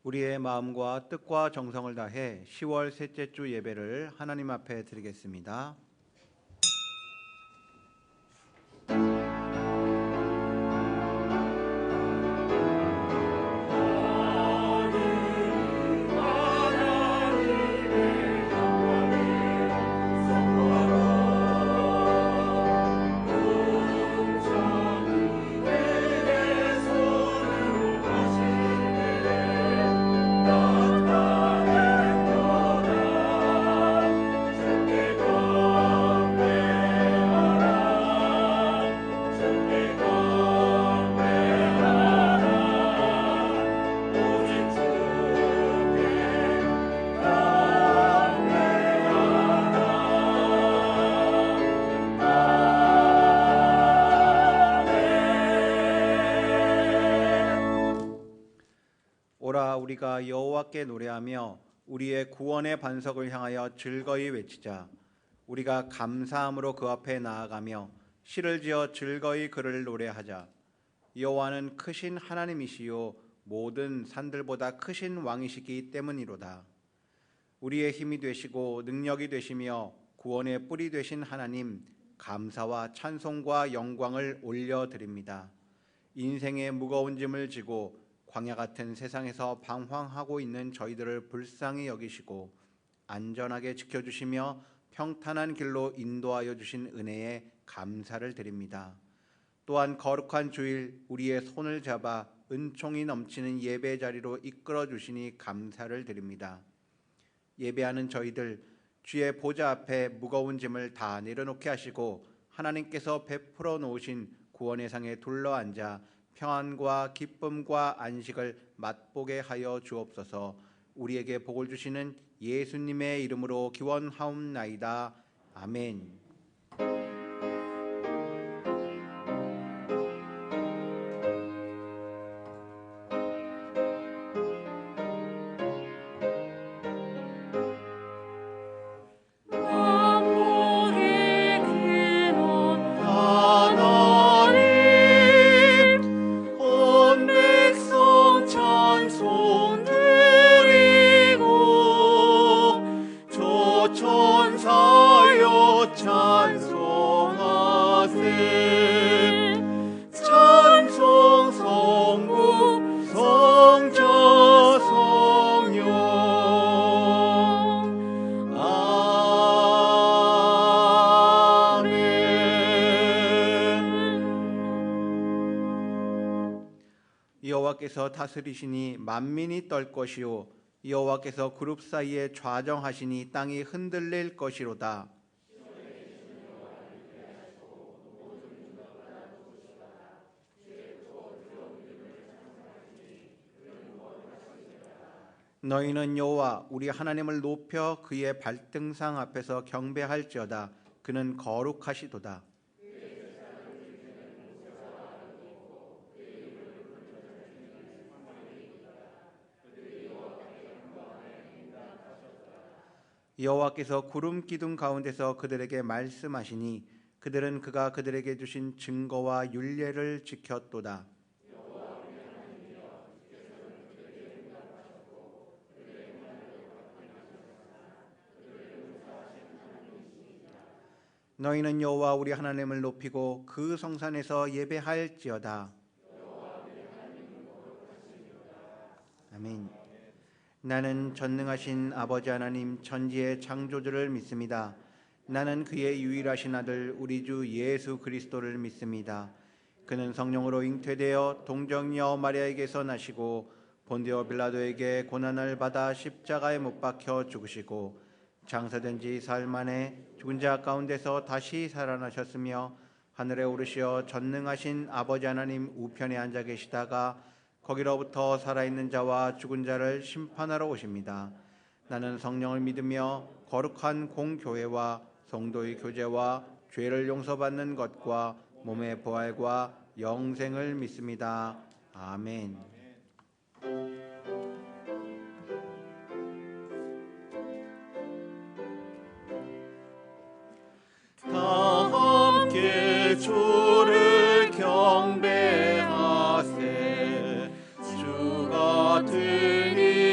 우리의 마음과 뜻과 정성을 다해 10월 셋째 주 예배를 하나님 앞에 드리겠습니다. 오라 우리가 여호와께 노래하며 우리의 구원의 반석을 향하여 즐거이 외치자. 우리가 감사함으로 그 앞에 나아가며 시를 지어 즐거이 그를 노래하자. 여호와는 크신 하나님이시요 모든 산들보다 크신 왕이시기 때문이로다. 우리의 힘이 되시고 능력이 되시며 구원의 뿔이 되신 하나님, 감사와 찬송과 영광을 올려드립니다. 인생의 무거운 짐을 지고 광야 같은 세상에서 방황하고 있는 저희들을 불쌍히 여기시고 안전하게 지켜주시며 평탄한 길로 인도하여 주신 은혜에 감사를 드립니다. 또한 거룩한 주일 우리의 손을 잡아 은총이 넘치는 예배 자리로 이끌어 주시니 감사를 드립니다. 예배하는 저희들 주의 보좌 앞에 무거운 짐을 다 내려놓게 하시고 하나님께서 베풀어 놓으신 구원의 상에 둘러앉아 평안과 기쁨과 안식을 맛보게 하여 주옵소서. 우리에게 복을 주시는 예수님의 이름으로 기원하옵나이다. 아멘. 여호와께서 다스리시니 만민이 떨 것이요 여호와께서 그룹 사이에 좌정하시니 땅이 흔들릴 것이로다. 너희는 여호와 우리 하나님을 높여 그의 발등상 앞에서 경배할지어다. 그는 거룩하시도다. 여호와께서 구름 기둥 가운데서 그들에게 말씀하시니 그들은 그가 그들에게 주신 증거와 율례를 지켰도다. 너희는 여호와 우리 하나님을 높이고 그 성산에서 예배할지어다. 아멘. 나는 전능하신 아버지 하나님 천지의 창조주를 믿습니다. 나는 그의 유일하신 아들 우리 주 예수 그리스도를 믿습니다. 그는 성령으로 잉태되어 동정녀 마리아에게서 나시고 본디오 빌라도에게 고난을 받아 십자가에 못 박혀 죽으시고 장사된 지 사흘 만에 죽은 자 가운데서 다시 살아나셨으며 하늘에 오르시어 전능하신 아버지 하나님 우편에 앉아 계시다가 거기로부터 살아있는 자와 죽은 자를 심판하러 오십니다. 나는 성령을 믿으며 거룩한 공교회와 성도의 교제와 죄를 용서받는 것과 몸의 부활과 영생을 믿습니다. 아멘. 다 함께 주를 경배하세. 주 같은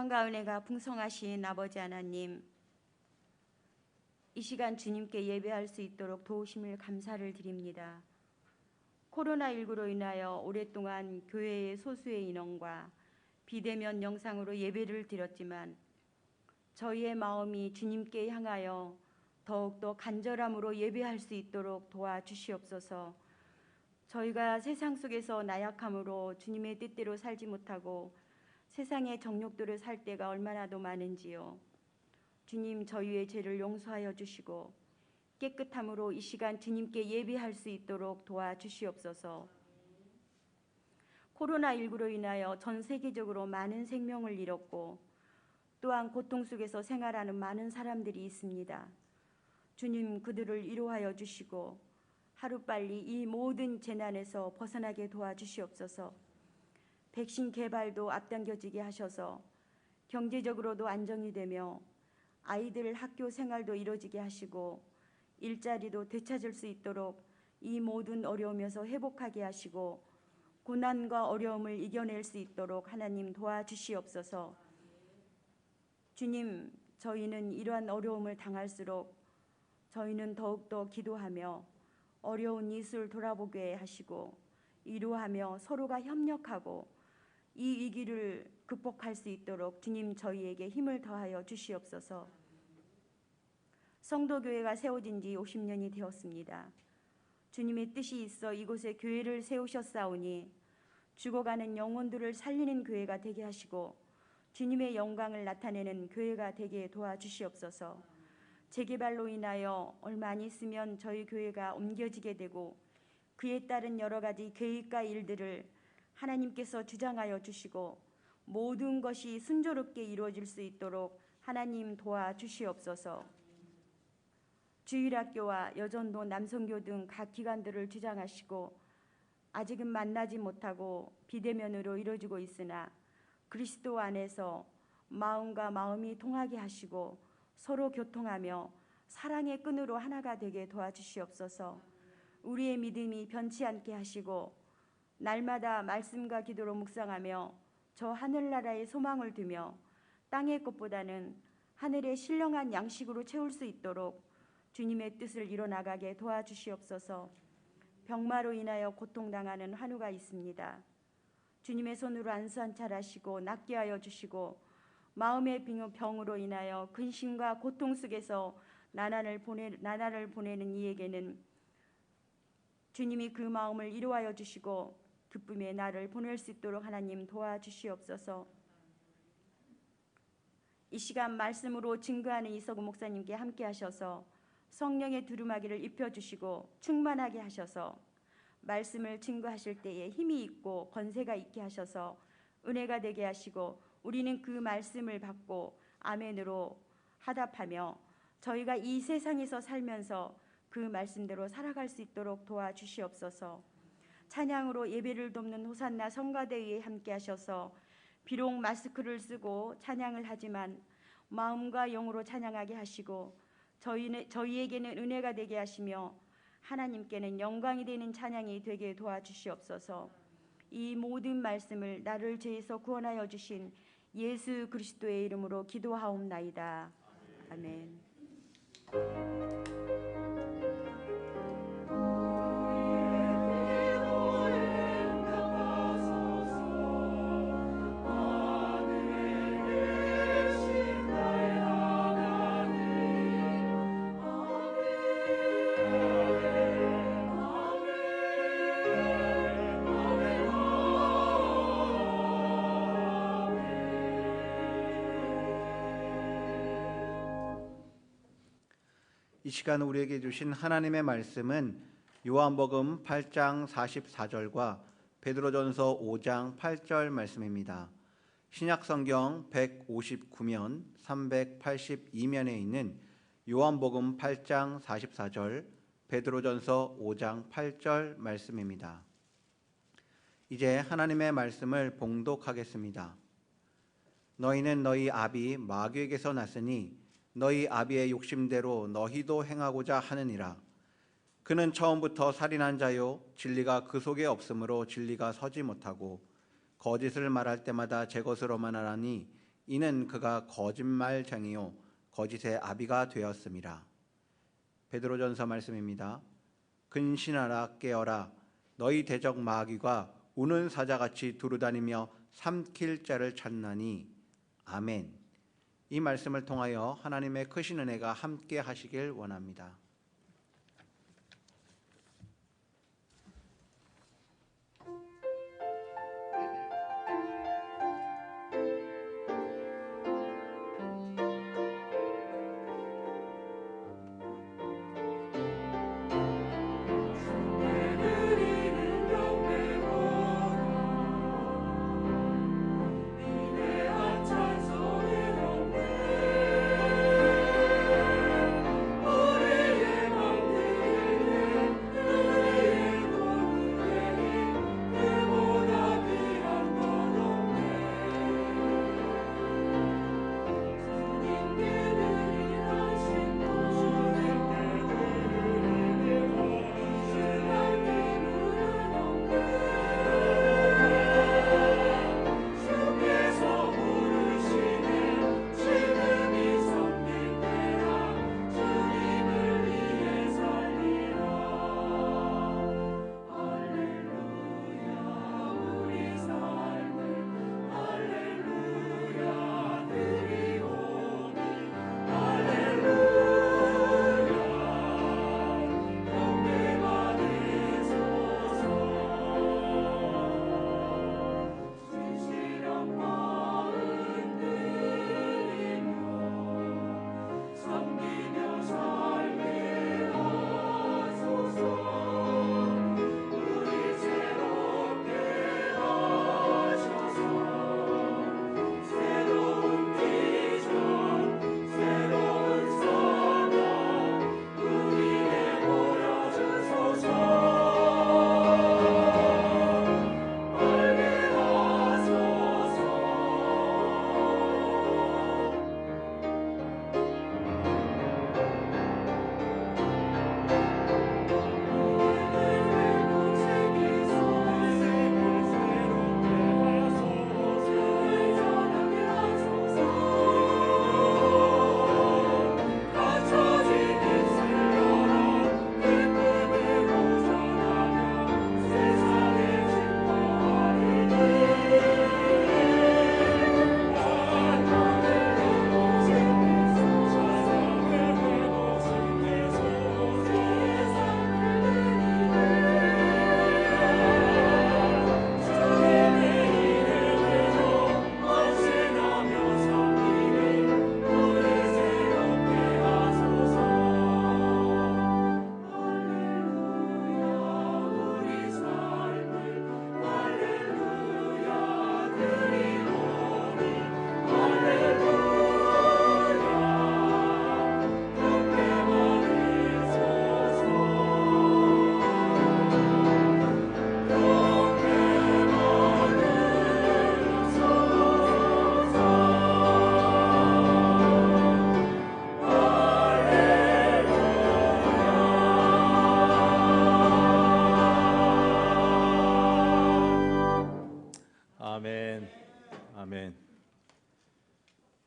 사랑과 은혜가 풍성하신 아버지 하나님, 이 시간 주님께 예배할 수 있도록 도우심을 감사를 드립니다. 코로나19로 인하여 오랫동안 교회의 소수의 인원과 비대면 영상으로 예배를 드렸지만 저희의 마음이 주님께 향하여 더욱더 간절함으로 예배할 수 있도록 도와주시옵소서. 저희가 세상 속에서 나약함으로 주님의 뜻대로 살지 못하고 세상의 정욕들을 살 때가 얼마나도 많은지요. 주님, 저희의 죄를 용서하여 주시고 깨끗함으로 이 시간 주님께 예배할 수 있도록 도와주시옵소서. 코로나19로 인하여 전 세계적으로 많은 생명을 잃었고 또한 고통 속에서 생활하는 많은 사람들이 있습니다. 주님, 그들을 위로하여 주시고 하루빨리 이 모든 재난에서 벗어나게 도와주시옵소서. 백신 개발도 앞당겨지게 하셔서 경제적으로도 안정이 되며 아이들 학교 생활도 이루어지게 하시고 일자리도 되찾을 수 있도록 이 모든 어려움에서 회복하게 하시고 고난과 어려움을 이겨낼 수 있도록 하나님 도와주시옵소서. 주님, 저희는 이러한 어려움을 당할수록 저희는 더욱더 기도하며 어려운 이웃을 돌아보게 하시고 위로하며 서로가 협력하고 이 위기를 극복할 수 있도록 주님, 저희에게 힘을 더하여 주시옵소서. 성도교회가 세워진 지 50년이 되었습니다. 주님의 뜻이 있어 이곳에 교회를 세우셨사오니 죽어가는 영혼들을 살리는 교회가 되게 하시고 주님의 영광을 나타내는 교회가 되게 도와주시옵소서. 재개발로 인하여 얼마 안 있으면 저희 교회가 옮겨지게 되고 그에 따른 여러 가지 계획과 일들을 하나님께서 주장하여 주시고 모든 것이 순조롭게 이루어질 수 있도록 하나님 도와주시옵소서. 주일학교와 여전도 남성교 등 각 기관들을 주장하시고 아직은 만나지 못하고 비대면으로 이루어지고 있으나 그리스도 안에서 마음과 마음이 통하게 하시고 서로 교통하며 사랑의 끈으로 하나가 되게 도와주시옵소서. 우리의 믿음이 변치 않게 하시고 날마다 말씀과 기도로 묵상하며 저 하늘나라의 소망을 두며 땅의 것보다는 하늘의 신령한 양식으로 채울 수 있도록 주님의 뜻을 이뤄나가게 도와주시옵소서. 병마로 인하여 고통당하는 환우가 있습니다. 주님의 손으로 안수한찰하시고 낫게 하여 주시고 마음의 병으로 인하여 근심과 고통 속에서 나날을 보내는 이에게는 주님이 그 마음을 위로하여 주시고 기쁨의 날을 보낼 수 있도록 하나님 도와주시옵소서. 이 시간 말씀으로 증거하는 이석우 목사님께 함께 하셔서 성령의 두루마기를 입혀주시고 충만하게 하셔서 말씀을 증거하실 때에 힘이 있고 권세가 있게 하셔서 은혜가 되게 하시고 우리는 그 말씀을 받고 아멘으로 화답하며 저희가 이 세상에서 살면서 그 말씀대로 살아갈 수 있도록 도와주시옵소서. 찬양으로 예배를 돕는 호산나 성가대위에 함께 하셔서 비록 마스크를 쓰고 찬양을 하지만 마음과 영으로 찬양하게 하시고 저희에게는 은혜가 되게 하시며 하나님께는 영광이 되는 찬양이 되게 도와주시옵소서. 이 모든 말씀을 나를 죄에서 구원하여 주신 예수 그리스도의 이름으로 기도하옵나이다. 아멘. 이 시간 우리에게 주신 하나님의 말씀은 요한복음 8장 44절과 베드로전서 5장 8절 말씀입니다. 신약성경 159면 382면에 있는 요한복음 8장 44절, 베드로전서 5장 8절 말씀입니다. 이제 하나님의 말씀을 봉독하겠습니다. 너희는 너희 아비 마귀에게서 났으니 너희 아비의 욕심대로 너희도 행하고자 하느니라. 그는 처음부터 살인한 자요 진리가 그 속에 없으므로 진리가 서지 못하고 거짓을 말할 때마다 제 것으로만 하나니 이는 그가 거짓말쟁이요 거짓의 아비가 되었음이라. 베드로전서 말씀입니다. 근신하라 깨어라 너희 대적 마귀가 우는 사자같이 두루다니며 삼킬 자를 찾나니. 아멘. 이 말씀을 통하여 하나님의 크신 은혜가 함께 하시길 원합니다.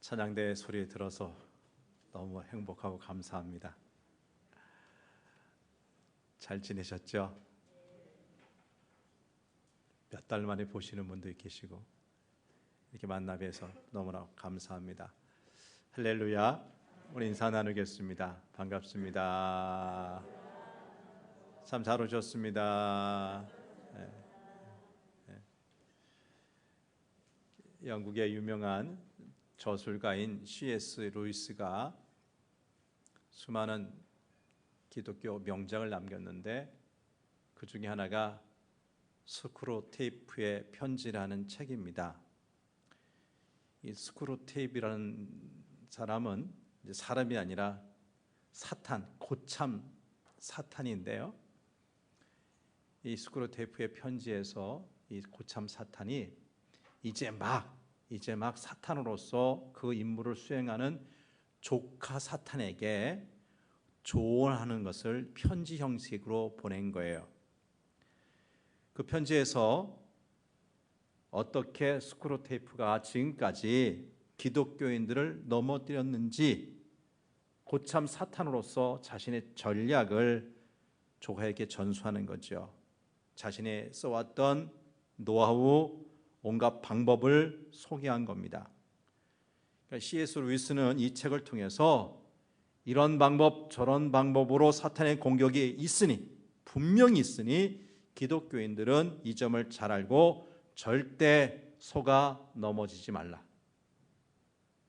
찬양대 소리 들어서 너무 행복하고 감사합니다. 잘 지내셨죠? 몇 달 만에 보시는 분도 계시고 이렇게 만나 뵈서 너무나 감사합니다. 할렐루야. 우리 인사 나누겠습니다. 반갑습니다. 참 잘 오셨습니다. 영국의 유명한 저술가인 C.S. 루이스가 수많은 기독교 명작을 남겼는데 그 중에 하나가 스크루테이프의 편지라는 책입니다. 이 스크루테이프라는 사람은 이제 사람이 아니라 사탄, 고참 사탄인데요. 이 스크루테이프의 편지에서 이 고참 사탄이 이제 막 사탄으로서 그 임무를 수행하는 조카 사탄에게 조언하는 것을 편지 형식으로 보낸 거예요. 그 편지에서 어떻게 스크루테이프가 지금까지 기독교인들을 넘어뜨렸는지 고참 사탄으로서 자신의 전략을 조가에게 전수하는 거죠. 자신의 써왔던 노하우, 온갖 방법을 소개한 겁니다. 그러니까 C.S. 루이스는 이 책을 통해서 이런 방법 저런 방법으로 사탄의 공격이 있으니, 분명히 있으니 기독교인들은 이 점을 잘 알고 절대 속아 넘어지지 말라.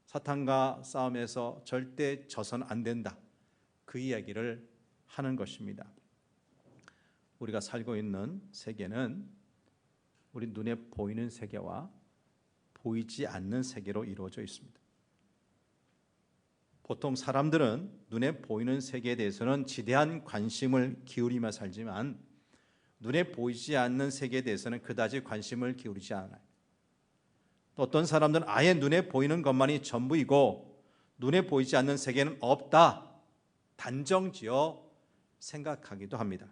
사탄과 싸움에서 절대 져선 안 된다. 그 이야기를 하는 것입니다. 우리가 살고 있는 세계는 우리 눈에 보이는 세계와 보이지 않는 세계로 이루어져 있습니다. 보통 사람들은 눈에 보이는 세계에 대해서는 지대한 관심을 기울이며 살지만 눈에 보이지 않는 세계에 대해서는 그다지 관심을 기울이지 않아요. 또 어떤 사람들은 아예 눈에 보이는 것만이 전부이고 눈에 보이지 않는 세계는 없다, 단정지어 생각하기도 합니다.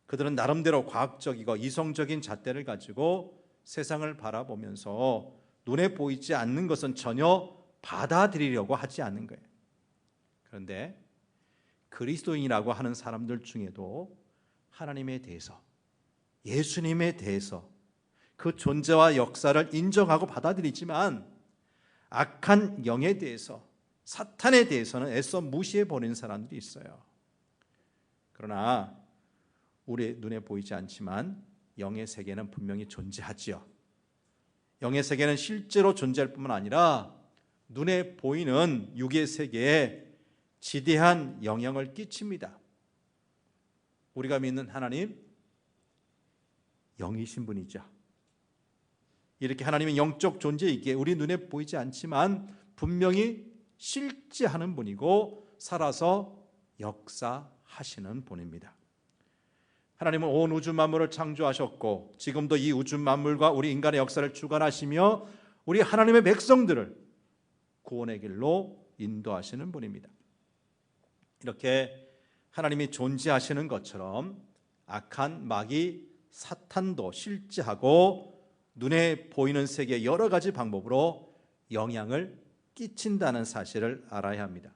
그들은 나름대로 과학적이고 이성적인 잣대를 가지고 세상을 바라보면서 눈에 보이지 않는 것은 전혀 받아들이려고 하지 않는 거예요. 그런데 그리스도인이라고 하는 사람들 중에도 하나님에 대해서, 예수님에 대해서 그 존재와 역사를 인정하고 받아들이지만 악한 영에 대해서, 사탄에 대해서는 애써 무시해버리는 사람들이 있어요. 그러나 우리 눈에 보이지 않지만 영의 세계는 분명히 존재하지요. 영의 세계는 실제로 존재할 뿐만 아니라 눈에 보이는 육의 세계에 지대한 영향을 끼칩니다. 우리가 믿는 하나님, 영이신 분이죠. 이렇게 하나님의 영적 존재이기에 우리 눈에 보이지 않지만 분명히 실제하는 분이고 살아서 역사하시는 분입니다. 하나님은 온 우주 만물을 창조하셨고 지금도 이 우주 만물과 우리 인간의 역사를 주관하시며 우리 하나님의 백성들을 구원의 길로 인도하시는 분입니다. 이렇게 하나님이 존재하시는 것처럼 악한 마귀 사탄도 실제하고 눈에 보이는 세계의 여러 가지 방법으로 영향을 끼친다는 사실을 알아야 합니다.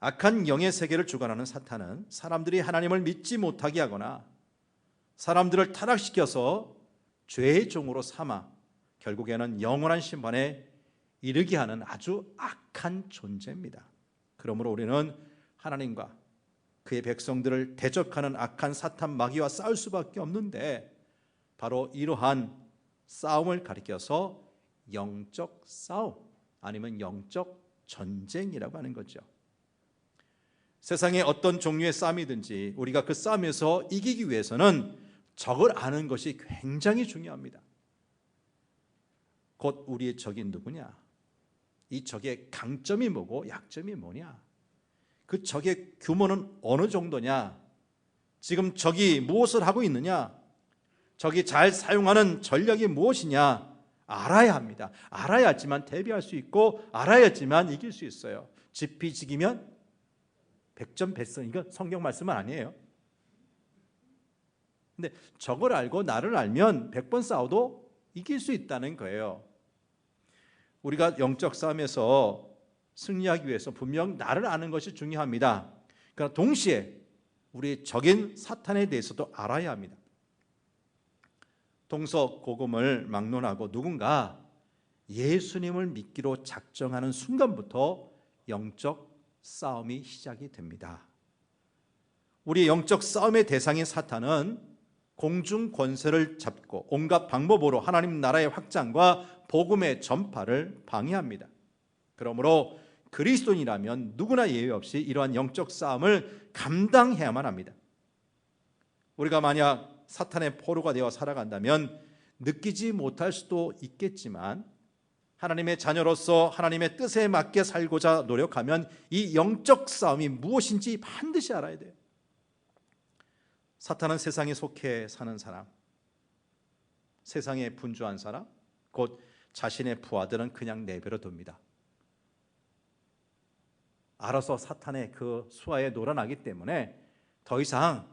악한 영의 세계를 주관하는 사탄은 사람들이 하나님을 믿지 못하게 하거나 사람들을 타락시켜서 죄의 종으로 삼아 결국에는 영원한 심판에 이르게 하는 아주 악한 존재입니다. 그러므로 우리는 하나님과 그의 백성들을 대적하는 악한 사탄 마귀와 싸울 수밖에 없는데 바로 이러한 싸움을 가리켜서 영적 싸움 아니면 영적 전쟁이라고 하는 거죠. 세상의 어떤 종류의 싸움이든지 우리가 그 싸움에서 이기기 위해서는 적을 아는 것이 굉장히 중요합니다. 곧 우리의 적이 누구냐? 이 적의 강점이 뭐고 약점이 뭐냐? 그 적의 규모는 어느 정도냐? 지금 적이 무엇을 하고 있느냐? 적이 잘 사용하는 전략이 무엇이냐? 알아야 합니다. 알아야지만 대비할 수 있고 알아야지만 이길 수 있어요. 지피지기면 백전백승, 이거 성경 말씀은 아니에요. 근데 적을 알고 나를 알면 100번 싸워도 이길 수 있다는 거예요. 우리가 영적 싸움에서 승리하기 위해서 분명 나를 아는 것이 중요합니다. 그러나 동시에 우리의 적인 사탄에 대해서도 알아야 합니다. 동서고금을 막론하고 누군가 예수님을 믿기로 작정하는 순간부터 영적 싸움이 시작이 됩니다. 우리 영적 싸움의 대상인 사탄은 공중 권세를 잡고 온갖 방법으로 하나님 나라의 확장과 복음의 전파를 방해합니다. 그러므로 그리스도인이라면 누구나 예외 없이 이러한 영적 싸움을 감당해야만 합니다. 우리가 만약 사탄의 포로가 되어 살아간다면 느끼지 못할 수도 있겠지만 하나님의 자녀로서 하나님의 뜻에 맞게 살고자 노력하면 이 영적 싸움이 무엇인지 반드시 알아야 돼요. 사탄은 세상에 속해 사는 사람, 세상에 분주한 사람, 곧 자신의 부하들은 그냥 내버려 둡니다. 알아서 사탄의 그 수하에 놀아나기 때문에 더 이상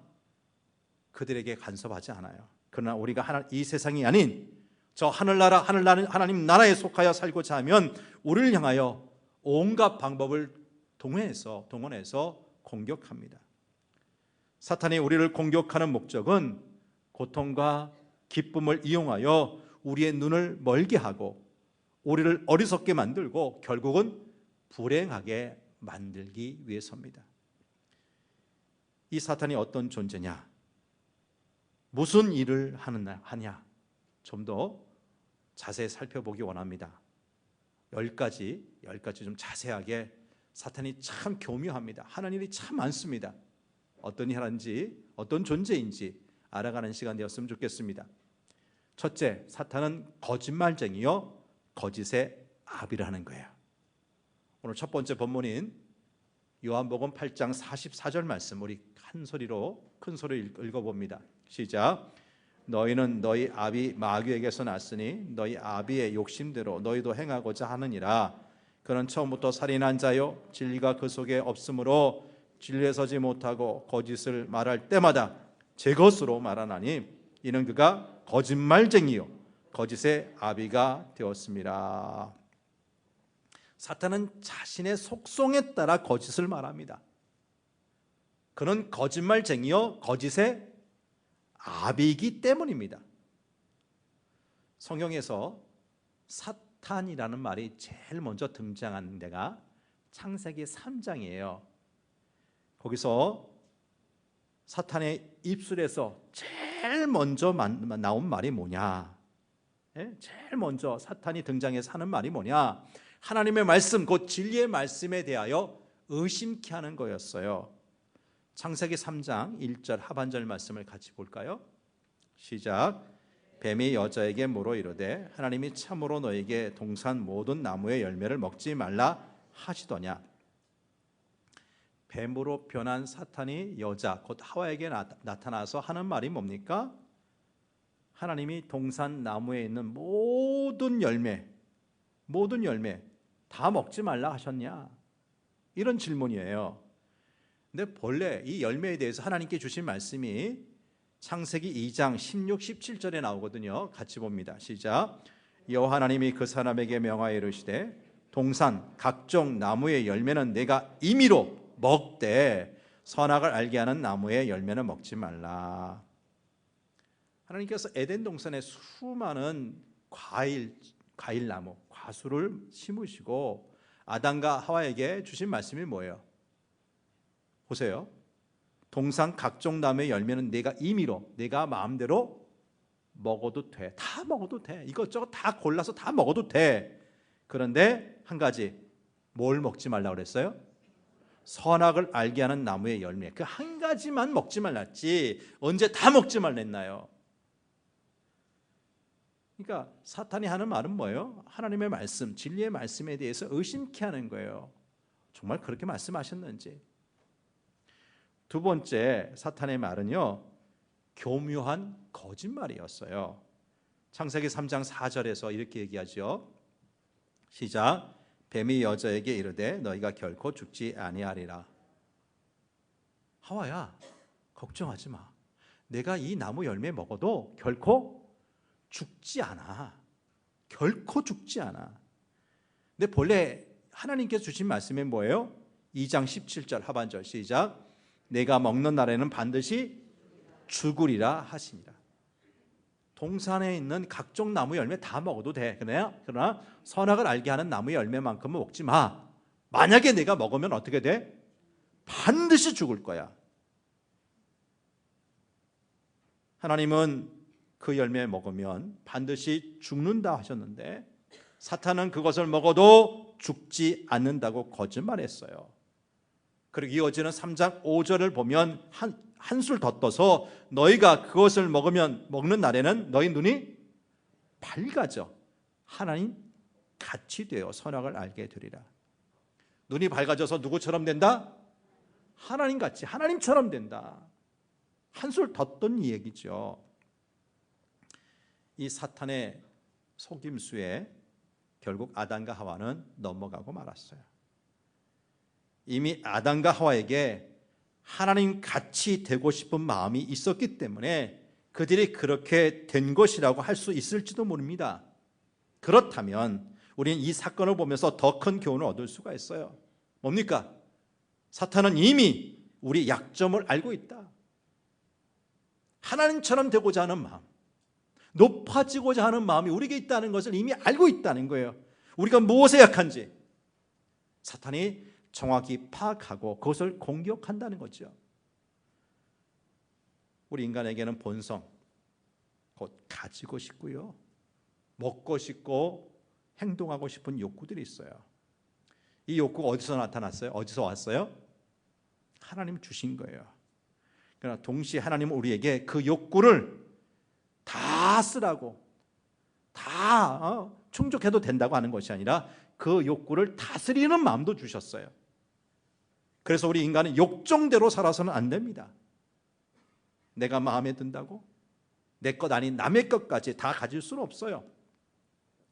그들에게 간섭하지 않아요. 그러나 우리가 이 세상이 아닌 저 하늘나라 하나님 나라에 속하여 살고자 하면 우리를 향하여 온갖 방법을 동원해서 공격합니다. 사탄이 우리를 공격하는 목적은 고통과 기쁨을 이용하여 우리의 눈을 멀게 하고 우리를 어리석게 만들고 결국은 불행하게 만들기 위해서입니다. 이 사탄이 어떤 존재냐? 무슨 일을 하냐? 좀 더 자세히 살펴보기 원합니다. 10가지 좀 자세하게. 사탄이 참 교묘합니다. 하는 일이 참 많습니다. 어떤 일 하는지, 어떤 존재인지 알아가는 시간 되었으면 좋겠습니다. 첫째, 사탄은 거짓말쟁이요 거짓의 아비라는 거예요. 오늘 첫 번째 본문인 요한복음 8장 44절 말씀 우리 큰 소리로 읽어봅니다. 시작. 너희는 너희 아비 마귀에게서 났으니 너희 아비의 욕심대로 너희도 행하고자 하느니라. 그는 처음부터 살인한 자요 진리가 그 속에 없으므로 진리에 서지 못하고 거짓을 말할 때마다 제 것으로 말하나니 이는 그가 거짓말쟁이요 거짓의 아비가 되었습니다. 사탄은 자신의 속성에 따라 거짓을 말합니다. 그는 거짓말쟁이요 거짓의 아비이기 때문입니다. 성경에서 사탄이라는 말이 제일 먼저 등장하는 데가 창세기 3장이에요. 거기서 사탄의 입술에서 제일 먼저 나온 말이 뭐냐? 제일 먼저 사탄이 등장해서 하는 말이 뭐냐? 하나님의 말씀, 곧 진리의 말씀에 대하여 의심케 하는 거였어요. 창세기 3장 1절 하반절 말씀을 같이 볼까요? 시작. 뱀이 여자에게 물어 이르되 하나님이 참으로 너에게 동산 모든 나무의 열매를 먹지 말라 하시더냐? 뱀으로 변한 사탄이 여자 곧 하와에게 나타나서 하는 말이 뭡니까? 하나님이 동산 나무에 있는 모든 열매 다 먹지 말라 하셨냐? 이런 질문이에요. 근데 본래 이 열매에 대해서 하나님께 주신 말씀이 창세기 2장 16, 17절에 나오거든요. 같이 봅니다. 시작. 여호와 하나님이 그 사람에게 명하여 이르시되 동산 각종 나무의 열매는 내가 임의로 먹되 선악을 알게 하는 나무의 열매는 먹지 말라. 하나님께서 에덴 동산에 수많은 과일나무, 과수를 심으시고 아담과 하와에게 주신 말씀이 뭐예요? 보세요. 동산 각종 나무의 열매는 내가 임의로, 내가 마음대로 먹어도 돼. 다 먹어도 돼. 이것저것 다 골라서 다 먹어도 돼. 그런데 한 가지, 뭘 먹지 말라고 그랬어요? 선악을 알게 하는 나무의 열매. 그 한 가지만 먹지 말랐지 언제 다 먹지 말랬나요? 그러니까 사탄이 하는 말은 뭐예요? 하나님의 말씀, 진리의 말씀에 대해서 의심케 하는 거예요. 정말 그렇게 말씀하셨는지. 두 번째 사탄의 말은요, 교묘한 거짓말이었어요. 창세기 3장 4절에서 이렇게 얘기하죠. 시작. 뱀이 여자에게 이르되 너희가 결코 죽지 아니하리라. 하와야, 걱정하지 마. 내가 이 나무 열매 먹어도 결코 죽지 않아. 결코 죽지 않아. 근데 본래 하나님께서 주신 말씀이 뭐예요? 2장 17절 하반절 시작. 내가 먹는 날에는 반드시 죽으리라 하시니라. 동산에 있는 각종 나무 열매 다 먹어도 돼. 그러나 선악을 알게 하는 나무 열매만큼은 먹지 마. 만약에 내가 먹으면 어떻게 돼? 반드시 죽을 거야. 하나님은 그 열매 먹으면 반드시 죽는다 하셨는데 사탄은 그것을 먹어도 죽지 않는다고 거짓말했어요. 그리고 이어지는 3장 5절을 보면 한술 더 떠서 너희가 그것을 먹는 날에는 너희 눈이 밝아져 하나님 같이 되어 선악을 알게 되리라. 눈이 밝아져서 누구처럼 된다? 하나님같이, 하나님처럼 된다. 한술 더 떤 얘기죠. 이 사탄의 속임수에 결국 아담과 하와는 넘어가고 말았어요. 이미 아담과 하와에게 하나님 같이 되고 싶은 마음이 있었기 때문에 그들이 그렇게 된 것이라고 할 수 있을지도 모릅니다. 그렇다면 우리는 이 사건을 보면서 더 큰 교훈을 얻을 수가 있어요. 뭡니까? 사탄은 이미 우리 약점을 알고 있다. 하나님처럼 되고자 하는 마음, 높아지고자 하는 마음이 우리에게 있다는 것을 이미 알고 있다는 거예요. 우리가 무엇에 약한지 사탄이 정확히 파악하고 그것을 공격한다는 거죠. 우리 인간에게는 본성, 곧 가지고 싶고요, 먹고 싶고 행동하고 싶은 욕구들이 있어요. 이 욕구가 어디서 나타났어요? 어디서 왔어요? 하나님 주신 거예요. 그러나 동시에 하나님은 우리에게 그 욕구를 다 쓰라고, 다 충족해도 된다고 하는 것이 아니라 그 욕구를 다스리는 마음도 주셨어요. 그래서 우리 인간은 욕정대로 살아서는 안 됩니다. 내가 마음에 든다고 내 것 아닌 남의 것까지 다 가질 수는 없어요.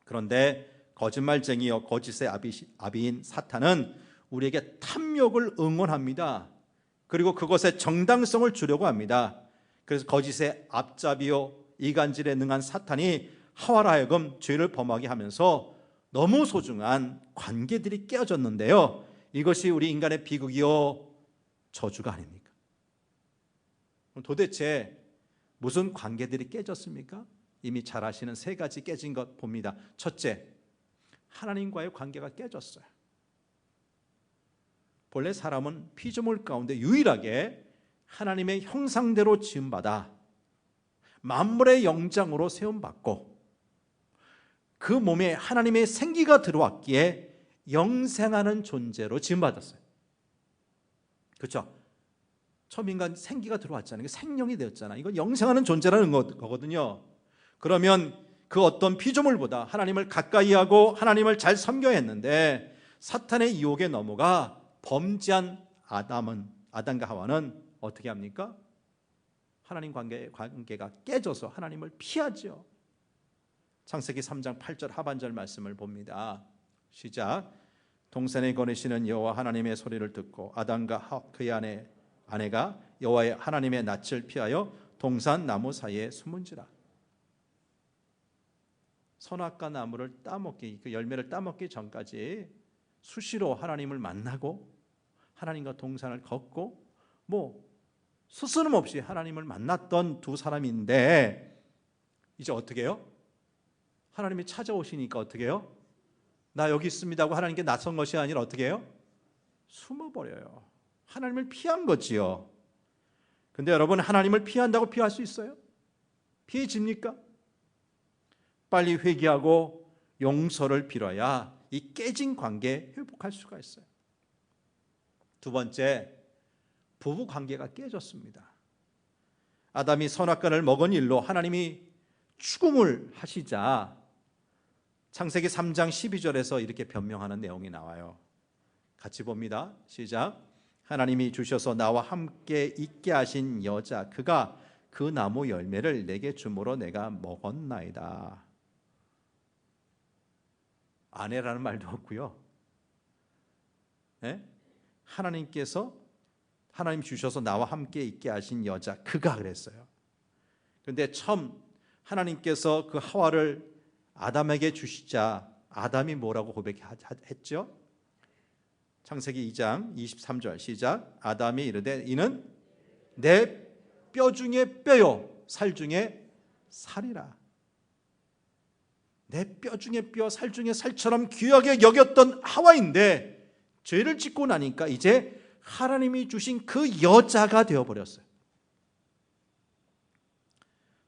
그런데 거짓말쟁이여 거짓의 아비인 사탄은 우리에게 탐욕을 응원합니다. 그리고 그것에 정당성을 주려고 합니다. 그래서 거짓의 앞잡이요 이간질에 능한 사탄이 하와로 하여금 죄를 범하게 하면서 너무 소중한 관계들이 깨어졌는데요, 이것이 우리 인간의 비극이요 저주가 아닙니까? 도대체 무슨 관계들이 깨졌습니까? 이미 잘 아시는 세 가지 깨진 것 봅니다. 첫째, 하나님과의 관계가 깨졌어요. 본래 사람은 피조물 가운데 유일하게 하나님의 형상대로 지음받아 만물의 영장으로 세움받고 그 몸에 하나님의 생기가 들어왔기에 영생하는 존재로 지음받았어요. 그렇죠? 처음 인간 생기가 들어왔잖아요. 생명이 되었잖아요. 이건 영생하는 존재라는 거거든요. 그러면 그 어떤 피조물보다 하나님을 가까이 하고 하나님을 잘 섬겨야 했는데 사탄의 유혹에 넘어가 범죄한 아담과 하와는 어떻게 합니까? 하나님 관계가 깨져서 하나님을 피하죠. 창세기 3장 8절 하반절 말씀을 봅니다. 시작. 동산에 거니시는 여호와 하나님의 소리를 듣고 아담과 그의 아내가 여호와의 하나님의 낯을 피하여 동산 나무 사이에 숨은지라. 선악과 나무를 따먹기, 그 열매를 따먹기 전까지 수시로 하나님을 만나고 하나님과 동산을 걷고 스스럼 없이 하나님을 만났던 두 사람인데 이제 어떻게 해요? 하나님이 찾아오시니까 어떻게 해요? 나 여기 있습니다 하고 하나님께 낯선 것이 아니라 어떻게 해요? 숨어버려요. 하나님을 피한 거지요. 근데 여러분, 하나님을 피한다고 피할 수 있어요? 피해집니까? 빨리 회개하고 용서를 빌어야 이 깨진 관계 회복할 수가 있어요. 두 번째, 부부 관계가 깨졌습니다. 아담이 선악과를 먹은 일로 하나님이 추궁을 하시자 창세기 3장 12절에서 이렇게 변명하는 내용이 나와요. 같이 봅니다. 시작. 하나님이 주셔서 나와 함께 있게 하신 여자 그가 그 나무 열매를 내게 주므로 내가 먹었나이다. 아내라는 말도 없고요. 네? 하나님 주셔서 나와 함께 있게 하신 여자 그가 그랬어요. 그런데 처음 하나님께서 그 하와를 아담에게 주시자 아담이 뭐라고 고백했죠? 창세기 2장 23절 시작. 아담이 이르되 이는 내 뼈 중에 뼈요 살 중에 살이라. 내 뼈 중에 뼈 살 중에 살처럼 귀하게 여겼던 하와인데 죄를 짓고 나니까 이제 하나님이 주신 그 여자가 되어버렸어요.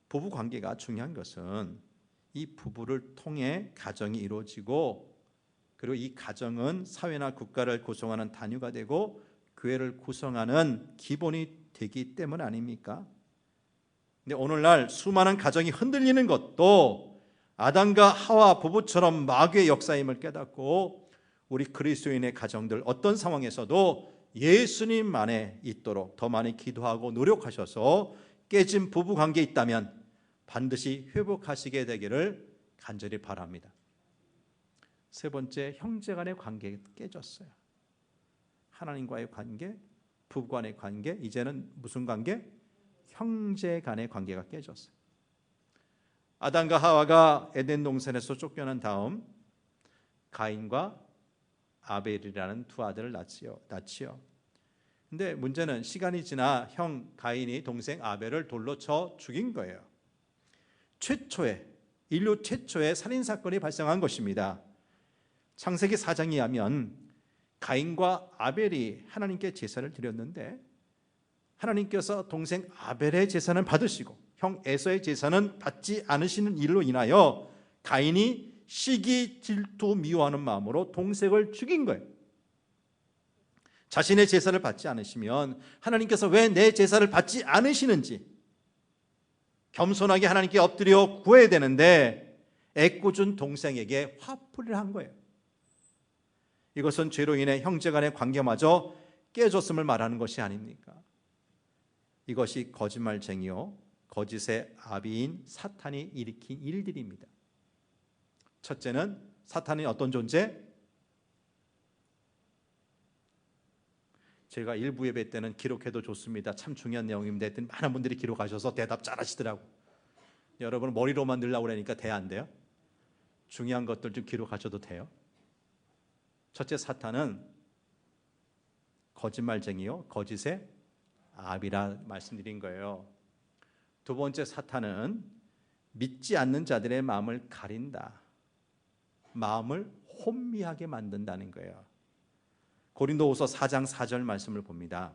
부부 관계가 중요한 것은 이 부부를 통해 가정이 이루어지고 그리고 이 가정은 사회나 국가를 구성하는 단위가 되고 교회를 구성하는 기본이 되기 때문 아닙니까? 근데 오늘날 수많은 가정이 흔들리는 것도 아담과 하와 부부처럼 마귀의 역사임을 깨닫고 우리 그리스도인의 가정들 어떤 상황에서도 예수님 안에 있도록 더 많이 기도하고 노력하셔서 깨진 부부 관계 있다면 반드시 회복하시게 되기를 간절히 바랍니다. 세 번째, 형제 간의 관계가 깨졌어요. 하나님과의 관계, 부부 간의 관계, 이제는 무슨 관계? 형제 간의 관계가 깨졌어요. 아담과 하와가 에덴 동산에서 쫓겨난 다음 가인과 아벨이라는 두 아들을 낳지요. 근데 문제는 시간이 지나 형 가인이 동생 아벨을 돌로 쳐 죽인 거예요. 인류 최초의 살인 사건이 발생한 것입니다. 창세기 4장에 하면 가인과 아벨이 하나님께 제사를 드렸는데 하나님께서 동생 아벨의 제사는 받으시고 형 에서의 제사는 받지 않으시는 일로 인하여 가인이 시기, 질투, 미워하는 마음으로 동생을 죽인 거예요. 자신의 제사를 받지 않으시면 하나님께서 왜 내 제사를 받지 않으시는지 겸손하게 하나님께 엎드려 구해야 되는데 애꿎은 동생에게 화풀이를 한 거예요. 이것은 죄로 인해 형제간의 관계마저 깨졌음을 말하는 것이 아닙니까? 이것이 거짓말쟁이요 거짓의 아비인 사탄이 일으킨 일들입니다. 첫째는 사탄이 어떤 존재? 제가 일부 예배 때는 기록해도 좋습니다. 참 중요한 내용입니다 했더니 많은 분들이 기록하셔서 대답 잘하시더라고. 여러분 머리로만 넣으려고 그러니까 돼 안 돼요? 중요한 것들 좀 기록하셔도 돼요. 첫째, 사탄은 거짓말쟁이요 거짓의 아비라 말씀드린 거예요. 두 번째, 사탄은 믿지 않는 자들의 마음을 가린다. 마음을 혼미하게 만든다는 거예요. 고린도후서 4장 4절 말씀을 봅니다.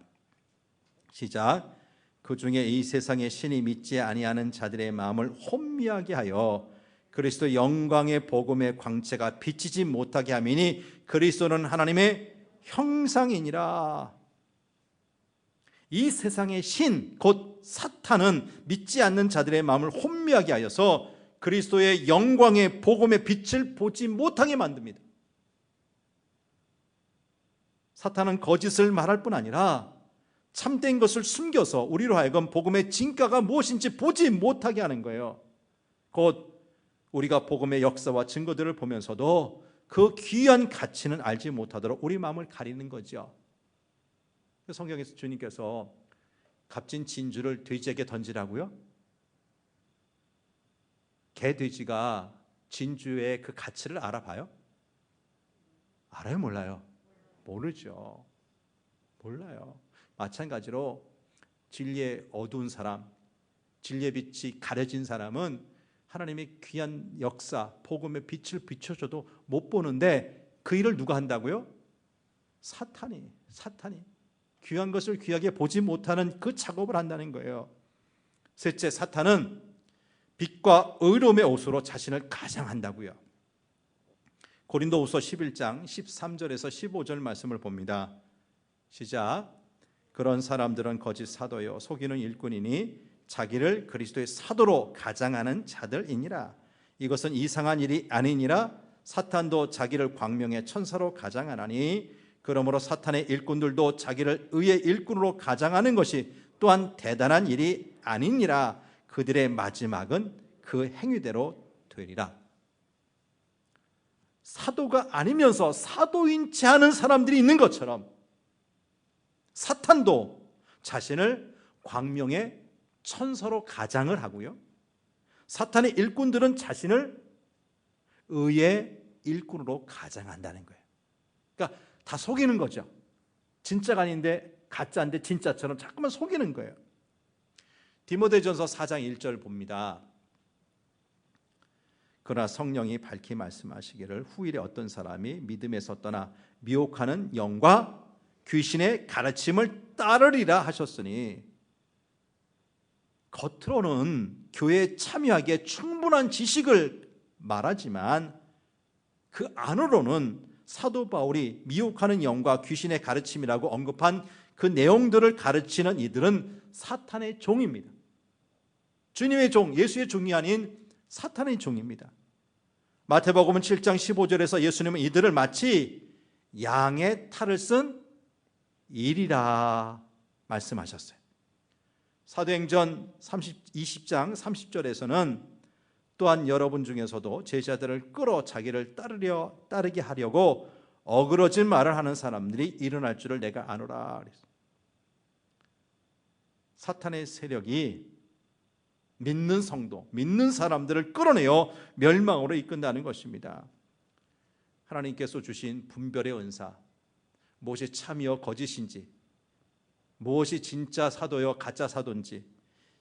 시작. 그 중에 이 세상의 신이 믿지 아니하는 자들의 마음을 혼미하게 하여 그리스도 영광의 복음의 광채가 비치지 못하게 함이니 그리스도는 하나님의 형상이니라. 이 세상의 신 곧 사탄은 믿지 않는 자들의 마음을 혼미하게 하여서 그리스도의 영광의 복음의 빛을 보지 못하게 만듭니다. 사탄은 거짓을 말할 뿐 아니라 참된 것을 숨겨서 우리로 하여금 복음의 진가가 무엇인지 보지 못하게 하는 거예요. 곧 우리가 복음의 역사와 증거들을 보면서도 그 귀한 가치는 알지 못하도록 우리 마음을 가리는 거죠. 성경에서 주님께서 값진 진주를 돼지에게 던지라고요? 개, 돼지가 진주의 그 가치를 알아봐요? 알아요, 몰라요? 모르죠. 몰라요. 마찬가지로 진리의 어두운 사람, 진리의 빛이 가려진 사람은 하나님의 귀한 역사, 복음의 빛을 비춰줘도 못 보는데 그 일을 누가 한다고요? 사탄이 귀한 것을 귀하게 보지 못하는 그 작업을 한다는 거예요. 셋째, 사탄은 빛과 의로움의 옷으로 자신을 가장한다고요. 고린도후서 11장 13절에서 15절 말씀을 봅니다. 시작. 그런 사람들은 거짓 사도요 속이는 일꾼이니 자기를 그리스도의 사도로 가장하는 자들이니라. 이것은 이상한 일이 아니니라. 사탄도 자기를 광명의 천사로 가장하나니 그러므로 사탄의 일꾼들도 자기를 의의 일꾼으로 가장하는 것이 또한 대단한 일이 아니니라. 그들의 마지막은 그 행위대로 되리라. 사도가 아니면서 사도인지 않은 사람들이 있는 것처럼 사탄도 자신을 광명의 천사로 가장을 하고요, 사탄의 일꾼들은 자신을 의의 일꾼으로 가장한다는 거예요. 그러니까 다 속이는 거죠. 진짜가 아닌데 가짜인데 진짜처럼 자꾸만 속이는 거예요. 디모데전서 4장 1절 봅니다. 그러나 성령이 밝히 말씀하시기를 후일에 어떤 사람이 믿음에서 떠나 미혹하는 영과 귀신의 가르침을 따르리라 하셨으니, 겉으로는 교회에 참여하기에 충분한 지식을 말하지만 그 안으로는 사도 바울이 미혹하는 영과 귀신의 가르침이라고 언급한 그 내용들을 가르치는 이들은 사탄의 종입니다. 주님의 종, 예수의 종이 아닌 사탄의 종입니다. 마태복음은 7장 15절에서 예수님은 이들을 마치 양의 탈을 쓴 일이라 말씀하셨어요. 사도행전 20장 30절에서는 또한 여러분 중에서도 제자들을 끌어 자기를 따르게 하려고 어그러진 말을 하는 사람들이 일어날 줄을 내가 아노라. 사탄의 세력이 믿는 성도, 믿는 사람들을 끌어내어 멸망으로 이끈다는 것입니다. 하나님께서 주신 분별의 은사, 무엇이 참이요 거짓인지, 무엇이 진짜 사도요 가짜 사도인지,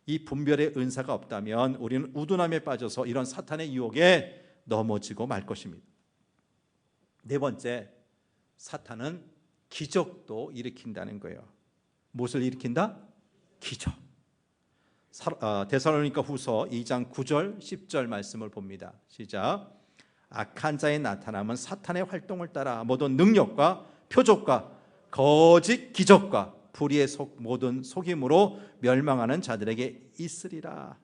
이 분별의 은사가 없다면 우리는 우둔함에 빠져서 이런 사탄의 유혹에 넘어지고 말 것입니다. 네 번째, 사탄은 기적도 일으킨다는 거예요. 무엇을 일으킨다? 기적. 데살로니가 후서 2장 9절 10절 말씀을 봅니다. 시작. 악한 자의 나타남은 사탄의 활동을 따라 모든 능력과 표적과 거짓 기적과 불의의 모든 속임으로 멸망하는 자들에게 있으리라.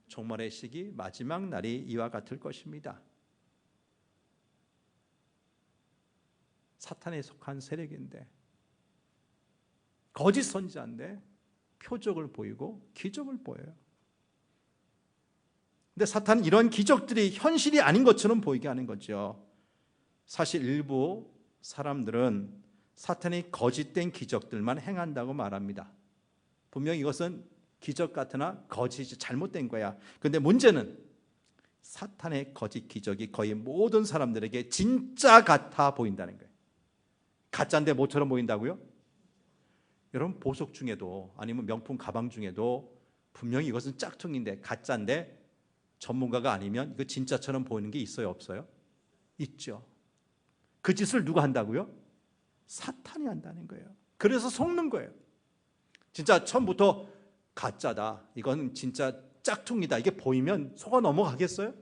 종말의 시기 마지막 날이 이와 같을 것입니다. 사탄에 속한 세력인데, 거짓 선지자인데 표적을 보이고 기적을 보여요. 근데 사탄은 이런 기적들이 현실이 아닌 것처럼 보이게 하는 거죠. 사실 일부 사람들은 사탄이 거짓된 기적들만 행한다고 말합니다. 분명히 이것은 기적 같으나 거짓이 잘못된 거야. 그런데 문제는 사탄의 거짓 기적이 거의 모든 사람들에게 진짜 같아 보인다는 거예요. 가짜인데 뭐처럼 보인다고요? 여러분, 보석 중에도 아니면 명품 가방 중에도 분명히 이것은 짝퉁인데 가짜인데 전문가가 아니면 이거 진짜처럼 보이는 게 있어요, 없어요? 있죠. 그 짓을 누가 한다고요? 사탄이 한다는 거예요. 그래서 속는 거예요. 진짜 처음부터 가짜다, 이건 진짜 짝퉁이다, 이게 보이면 속아 넘어가겠어요?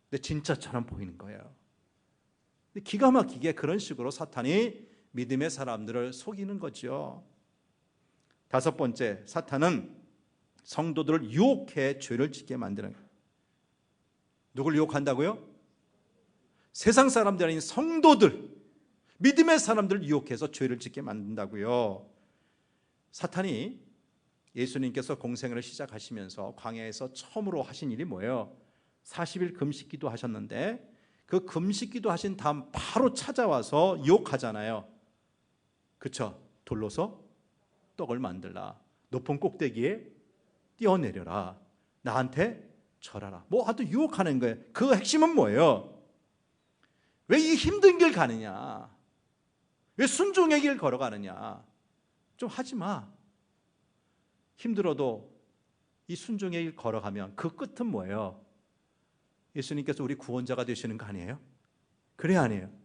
근데 진짜처럼 보이는 거예요. 근데 기가 막히게 그런 식으로 사탄이 믿음의 사람들을 속이는 거죠. 다섯 번째, 사탄은 성도들을 유혹해 죄를 짓게 만드는 거예요. 누굴 유혹한다고요? 세상 사람들이 아닌 성도들, 믿음의 사람들을 유혹해서 죄를 짓게 만든다고요. 사탄이 예수님께서 공생애를 시작하시면서 광야에서 처음으로 하신 일이 뭐예요? 40일 금식기도 하셨는데 그 금식기도 하신 다음 바로 찾아와서 유혹하잖아요. 그쵸? 돌로서 떡을 만들라, 높은 꼭대기에 뛰어내려라, 나한테 절하라, 뭐 하도 유혹하는 거예요. 그 핵심은 뭐예요? 왜 이 힘든 길 가느냐, 왜 순종의 길 걸어가느냐, 좀 하지마. 힘들어도 이 순종의 길 걸어가면 그 끝은 뭐예요? 예수님께서 우리 구원자가 되시는 거 아니에요? 그래, 아니에요?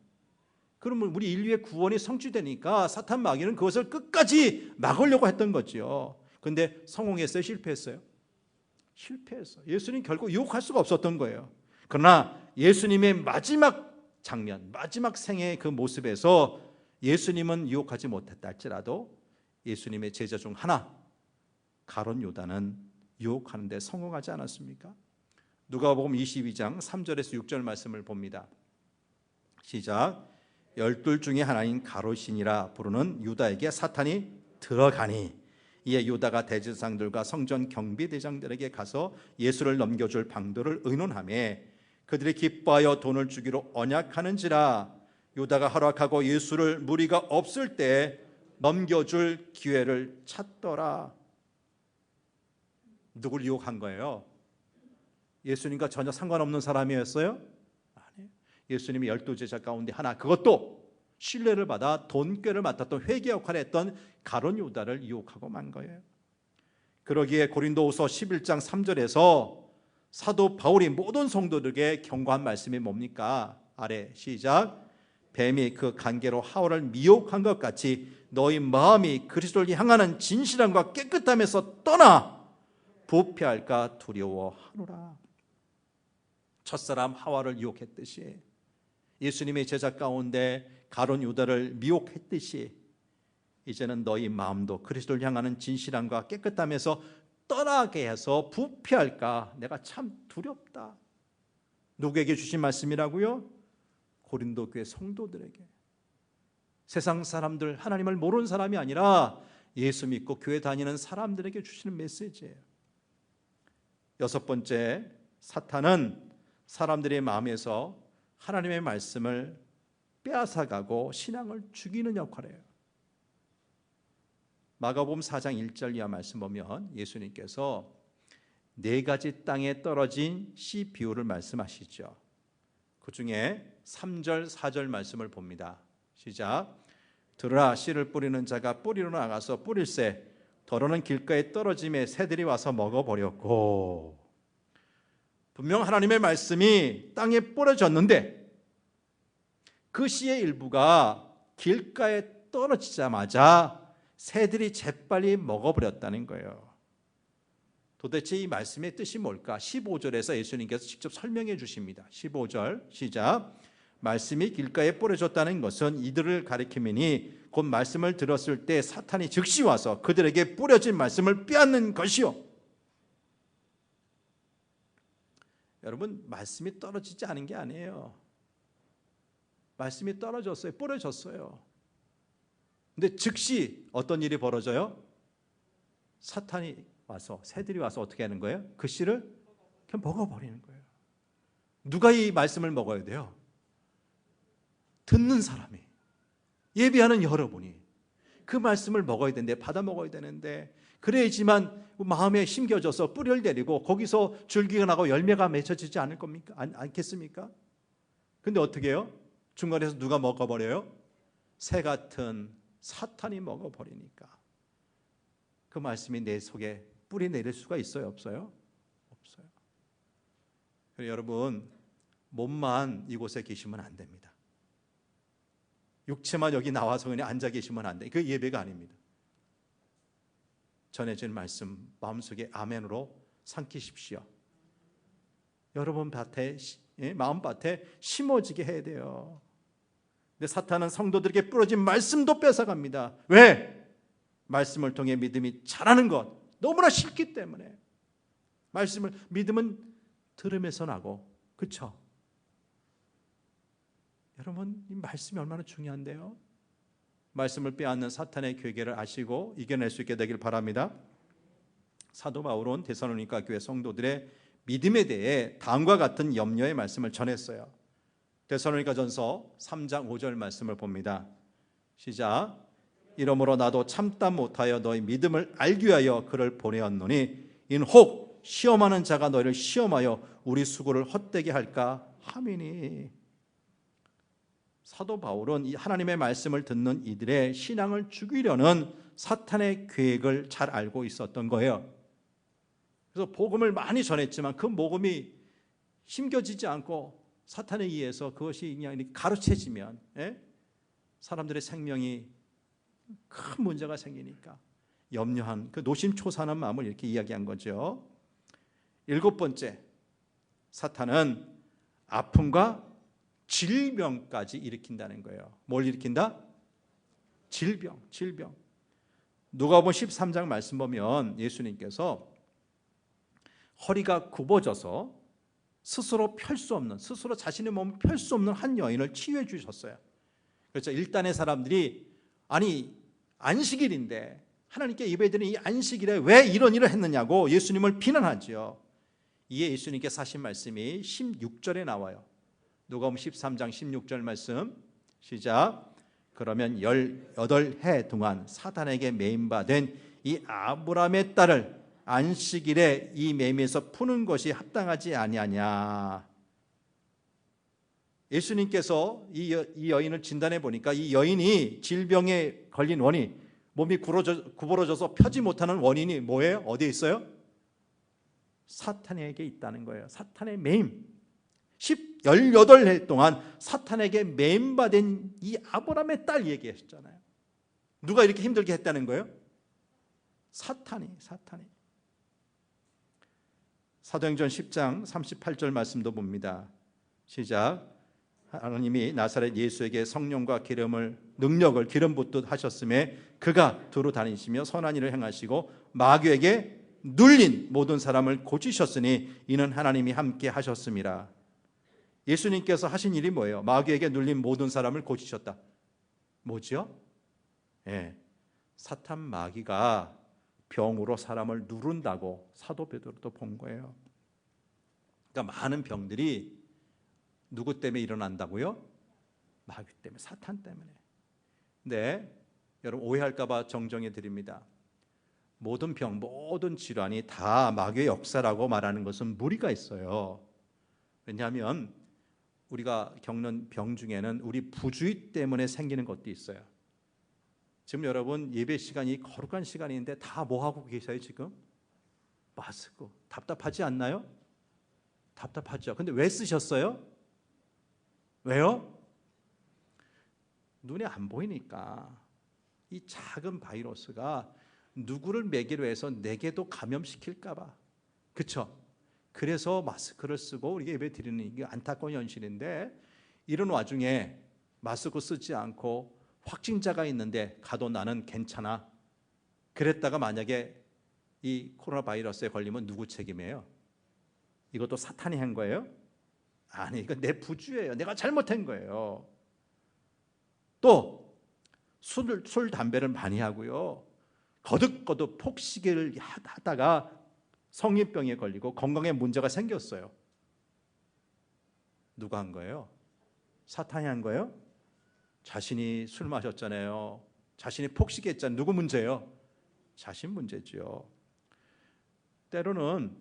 그러면 우리 인류의 구원이 성취되니까 사탄 마귀는 그것을 끝까지 막으려고 했던 거죠. 그런데 성공했어요? 실패했어요? 실패했어요. 예수님 결국 유혹할 수가 없었던 거예요. 그러나 예수님의 마지막 장면, 마지막 생애의 그 모습에서 예수님은 유혹하지 못했다 할지라도 예수님의 제자 중 하나, 가룟 유다는 유혹하는 데 성공하지 않았습니까? 누가복음 22장 3절에서 6절 말씀을 봅니다. 시작. 12 중에 하나인 가롯이니라 부르는 유다에게 사탄이 들어가니 이에 유다가 대제사장들과 성전 경비대장들에게 가서 예수를 넘겨줄 방도를 의논하며 그들이 기뻐하여 돈을 주기로 언약하는지라. 유다가 허락하고 예수를 무리가 없을 때 넘겨줄 기회를 찾더라. 누굴 유혹한 거예요? 예수님과 전혀 상관없는 사람이었어요? 아니에요. 예수님이 12제자 가운데 하나, 그것도 신뢰를 받아 돈꾀를 맡았던 회계 역할을 했던 가룟 유다를 유혹하고 만 거예요. 그러기에 고린도후서 11장 3절에서 사도 바울이 모든 성도들에게 경고한 말씀이 뭡니까? 아래 시작. 뱀이 그 간계로 하와를 미혹한 것 같이 너희 마음이 그리스도를 향하는 진실함과 깨끗함에서 떠나 부패할까 두려워하노라. 첫사람 하와를 유혹했듯이 예수님의 제자 가운데 가룟 유다를 미혹했듯이 이제는 너희 마음도 그리스도를 향하는 진실함과 깨끗함에서 떠나게 해서 부패할까 내가 참 두렵다. 누구에게 주신 말씀이라고요? 고린도 교회 성도들에게. 세상 사람들, 하나님을 모르는 사람이 아니라 예수 믿고 교회 다니는 사람들에게 주시는 메시지예요. 여섯 번째, 사탄은 사람들의 마음에서 하나님의 말씀을 빼앗아가고 신앙을 죽이는 역할을 해요. 마가복음 4장 1절 이하 말씀 보면 예수님께서 4가지 땅에 떨어진 씨 비유를 말씀하시죠. 그 중에 3절 4절 말씀을 봅니다. 시작. 들으라, 씨를 뿌리는 자가 뿌리로 나가서 뿌릴새 더러는 길가에 떨어짐에 새들이 와서 먹어버렸고. 분명 하나님의 말씀이 땅에 뿌려졌는데 그 씨의 일부가 길가에 떨어지자마자 새들이 재빨리 먹어버렸다는 거예요. 도대체 이 말씀의 뜻이 뭘까? 15절에서 예수님께서 직접 설명해 주십니다. 15절 시작. 말씀이 길가에 뿌려졌다는 것은 이들을 가리킴이니 곧 말씀을 들었을 때 사탄이 즉시 와서 그들에게 뿌려진 말씀을 빼앗는 것이요. 여러분, 말씀이 떨어지지 않은 게 아니에요. 말씀이 떨어졌어요. 뿌려졌어요. 근데 즉시 어떤 일이 벌어져요? 사탄이 와서, 새들이 와서 어떻게 하는 거예요? 그 씨를 그냥 먹어버리는 거예요. 누가 이 말씀을 먹어야 돼요? 듣는 사람이, 예비하는 여러분이 그 말씀을 먹어야 되는데, 받아 먹어야 되는데, 그래야지만 마음에 심겨져서 뿌리를 내리고 거기서 줄기가 나고 열매가 맺혀지지 않을 겁니까? 않겠습니까? 근데 어떻게 해요? 중간에서 누가 먹어버려요? 새 같은 사탄이 먹어버리니까 그 말씀이 내 속에 뿌리 내릴 수가 있어요? 없어요? 없어요. 여러분, 몸만 이곳에 계시면 안 됩니다. 육체만 여기 나와서 그냥 앉아 계시면 안 돼요. 그게 예배가 아닙니다. 전해진 말씀 마음속에 아멘으로 삼키십시오. 여러분 밭에, 마음밭에 심어지게 해야 돼요. 근데 사탄은 성도들에게 뿌려진 말씀도 뺏어갑니다. 왜? 말씀을 통해 믿음이 자라는 것 너무나 싫기 때문에. 믿음은 들음에서 나고, 그렇죠? 여러분, 이 말씀이 얼마나 중요한데요. 말씀을 빼앗는 사탄의 괴계를 아시고 이겨낼 수 있게 되길 바랍니다. 사도 바울은 데살로니가 교회 성도들의 믿음에 대해 다음과 같은 염려의 말씀을 전했어요. 데살로니가전서 3장 5절 말씀을 봅니다. 시작. 이러므로 나도 참다 못하여 너희 믿음을 알기 위하여 그를 보내었노니 이는 혹 시험하는 자가 너희를 시험하여 우리 수고를 헛되게 할까 함이니. 사도 바울은 이 하나님의 말씀을 듣는 이들의 신앙을 죽이려는 사탄의 계획을 잘 알고 있었던 거예요. 그래서 복음을 많이 전했지만 그 복음이 심겨지지 않고 사탄에 의해서 그것이 그냥 가로채지면 사람들의 생명이 큰 문제가 생기니까 염려한 그 노심초사한 마음을 이렇게 이야기한 거죠. 7번째, 사탄은 아픔과 질병까지 일으킨다는 거예요. 뭘 일으킨다? 질병. 누가복음 13장 말씀 보면 예수님께서 허리가 굽어져서 스스로 펼 수 없는, 스스로 자신의 몸을 펼 수 없는 한 여인을 치유해 주셨어요. 그렇죠. 일단의 사람들이 아니 안식일인데 하나님께 예배드리는 이 안식일에 왜 이런 일을 했느냐고 예수님을 비난하죠. 이에 예수님께서 하신 말씀이 16절에 나와요. 누가복음 13장 16절 말씀 시작. 그러면 18해 동안 사탄에게 매임받은 이 아브라함의 딸을 안식일에 이 매임에서 푸는 것이 합당하지 아니하냐. 예수님께서 이 여인을 진단해 보니까 이 여인이 질병에 걸린 원인, 몸이 구부러져서 펴지 못하는 원인이 뭐예요? 어디에 있어요? 사탄에게 있다는 거예요. 사탄의 매임. 18해 동안 사탄에게 매임받은 이 아브라함의 딸 얘기하셨잖아요. 누가 이렇게 힘들게 했다는 거예요? 사탄이. 사도행전 10장 38절 말씀도 봅니다. 시작. 하나님이 나사렛 예수에게 성령과 능력을 기름 붓듯 하셨음에 그가 두루 다니시며 선한 일을 행하시고 마귀에게 눌린 모든 사람을 고치셨으니 이는 하나님이 함께 하셨습니다. 예수님께서 하신 일이 뭐예요? 마귀에게 눌린 모든 사람을 고치셨다. 뭐죠? 사탄 마귀가 병으로 사람을 누른다고 사도 베드로도 본 거예요. 그러니까 많은 병들이 누구 때문에 일어난다고요? 마귀 때문에, 사탄 때문에. 근데 여러분 오해할까 봐 정정해 드립니다. 모든 병, 모든 질환이 다 마귀의 역사라고 말하는 것은 무리가 있어요. 왜냐하면 우리가 겪는 병 중에는 우리 부주의 때문에 생기는 것도 있어요. 지금 여러분 예배 시간이 거룩한 시간인데 다 뭐 하고 계세요 지금? 마스크. 답답하지 않나요? 답답하죠. 근데 왜 쓰셨어요? 왜요? 눈에 안 보이니까 이 작은 바이러스가 누구를 매기로 해서 내게도 감염시킬까 봐. 그렇죠? 그래서 마스크를 쓰고 우리가 예배 드리는 이게 안타까운 현실인데, 이런 와중에 마스크 쓰지 않고 확진자가 있는데 가도 나는 괜찮아. 그랬다가 만약에 이 코로나 바이러스에 걸리면 누구 책임이에요? 이것도 사탄이 한 거예요? 아니, 이건 내 부주예요. 내가 잘못한 거예요. 또 술, 담배를 많이 하고요. 거듭거듭 폭식을 하다가 성인병에 걸리고 건강에 문제가 생겼어요. 누가 한 거예요? 사탄이 한 거예요? 자신이 술 마셨잖아요. 자신이 폭식했잖아요. 누구 문제예요? 자신 문제죠. 때로는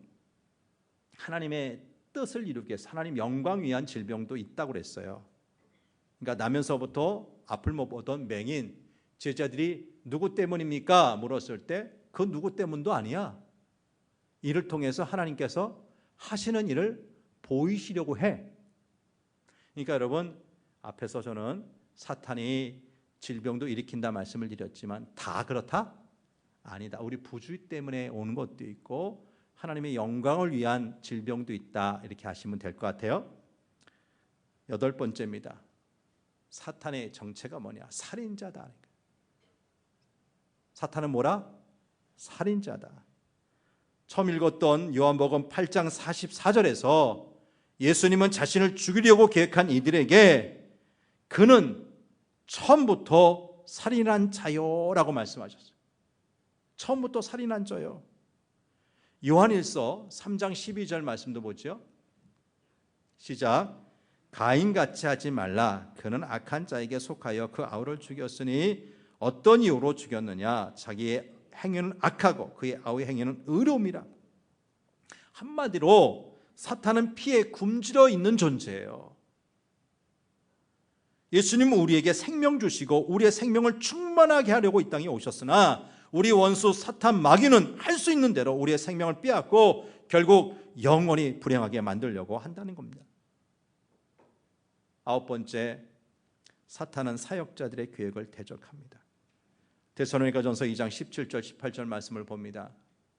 하나님의 뜻을 이루기 위해서 하나님 영광 위한 질병도 있다고 그랬어요. 그러니까 나면서부터 앞을 못 보던 맹인 제자들이 누구 때문입니까? 물었을 때 그 누구 때문도 아니야. 이를 통해서 하나님께서 하시는 일을 보이시려고 해. 그러니까 여러분, 앞에서 저는 사탄이 질병도 일으킨다 말씀을 드렸지만 다 그렇다? 아니다. 우리 부주의 때문에 오는 것도 있고 하나님의 영광을 위한 질병도 있다. 이렇게 하시면 될 것 같아요. 8번째입니다. 사탄의 정체가 뭐냐? 살인자다. 사탄은 뭐라? 살인자다. 처음 읽었던 요한복음 8장 44절에서 예수님은 자신을 죽이려고 계획한 이들에게 그는 처음부터 살인한 자요라고 말씀하셨어요. 처음부터 살인한 자요. 요한일서 3장 12절 말씀도 보죠. 시작. 가인같이 하지 말라. 그는 악한 자에게 속하여 그 아우를 죽였으니 어떤 이유로 죽였느냐? 자기의 행위는 악하고 그의 아우의 행위는 의로움이라. 한마디로 사탄은 피에 굶주려 있는 존재예요. 예수님은 우리에게 생명 주시고 우리의 생명을 충만하게 하려고 이 땅에 오셨으나 우리 원수 사탄 마귀는 할 수 있는 대로 우리의 생명을 빼앗고 결국 영원히 불행하게 만들려고 한다는 겁니다. 9번째, 사탄은 사역자들의 계획을 대적합니다. 데살로니가전서 2장 17절 18절 말씀을 봅니다.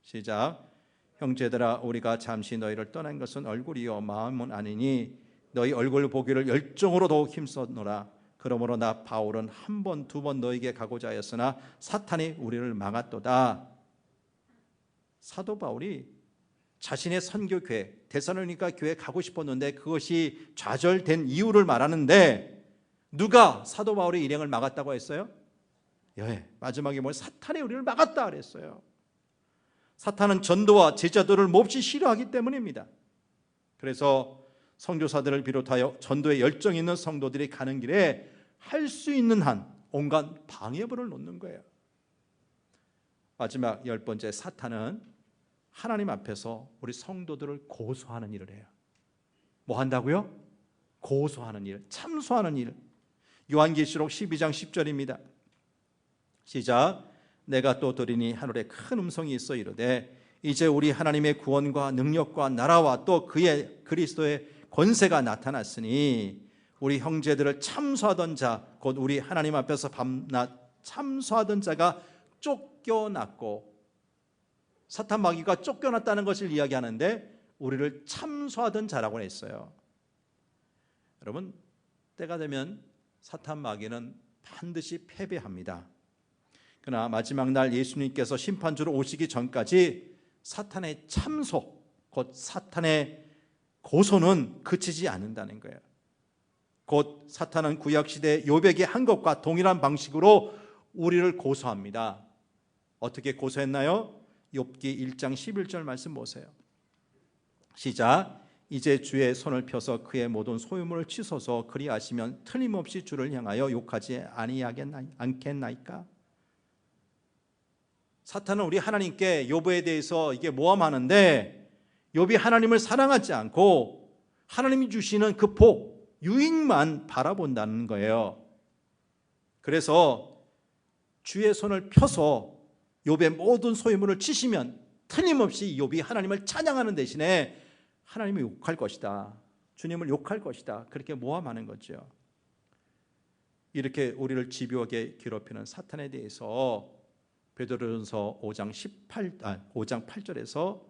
시작. 형제들아, 우리가 잠시 너희를 떠난 것은 얼굴이요 마음은 아니니 너희 얼굴 보기를 열정으로 더욱 힘썼노라. 그러므로 나 바울은 한 번, 두 번 너희에게 가고자 하였으나 사탄이 우리를 막았도다. 사도 바울이 자신의 선교 교회, 데살로니가 교회 가고 싶었는데 그것이 좌절된 이유를 말하는데 누가 사도 바울의 일행을 막았다고 했어요? 예, 마지막에 뭘 사탄이 우리를 막았다 그랬어요. 사탄은 전도와 제자들을 몹시 싫어하기 때문입니다. 그래서 선교사들을 비롯하여 전도에 열정 있는 성도들이 가는 길에 할 수 있는 한 온갖 방해물을 놓는 거예요. 마지막 10번째, 사탄은 하나님 앞에서 우리 성도들을 고소하는 일을 해요. 뭐 한다고요? 고소하는 일, 참소하는 일. 요한계시록 12장 10절입니다. 시작. 내가 또 들으니 하늘에 큰 음성이 있어 이르되 이제 우리 하나님의 구원과 능력과 나라와 또 그의 그리스도의 권세가 나타났으니 우리 형제들을 참소하던 자, 곧 우리 하나님 앞에서 밤낮 참소하던 자가 쫓겨났고, 사탄 마귀가 쫓겨났다는 것을 이야기하는데 우리를 참소하던 자라고 했어요. 여러분, 때가 되면 사탄 마귀는 반드시 패배합니다. 그러나 마지막 날 예수님께서 심판주로 오시기 전까지 사탄의 참소, 곧 사탄의 고소는 그치지 않는다는 거예요. 곧 사탄은 구약시대 욥에게 한 것과 동일한 방식으로 우리를 고소합니다. 어떻게 고소했나요? 욥기 1장 11절 말씀 보세요. 시작. 이제 주의 손을 펴서 그의 모든 소유물을 치소서. 그리하시면 틀림없이 주를 향하여 욕하지 않겠나이까? 사탄은 우리 하나님께 욥에 대해서 이게 모함하는데 욥이 하나님을 사랑하지 않고 하나님이 주시는 그 복, 유익만 바라본다는 거예요. 그래서 주의 손을 펴서 욥의 모든 소유물을 치시면 틀림없이 욥이 하나님을 찬양하는 대신에 하나님을 욕할 것이다, 주님을 욕할 것이다, 그렇게 모함하는 거죠. 이렇게 우리를 집요하게 괴롭히는 사탄에 대해서 베드로전서 5장 8절에서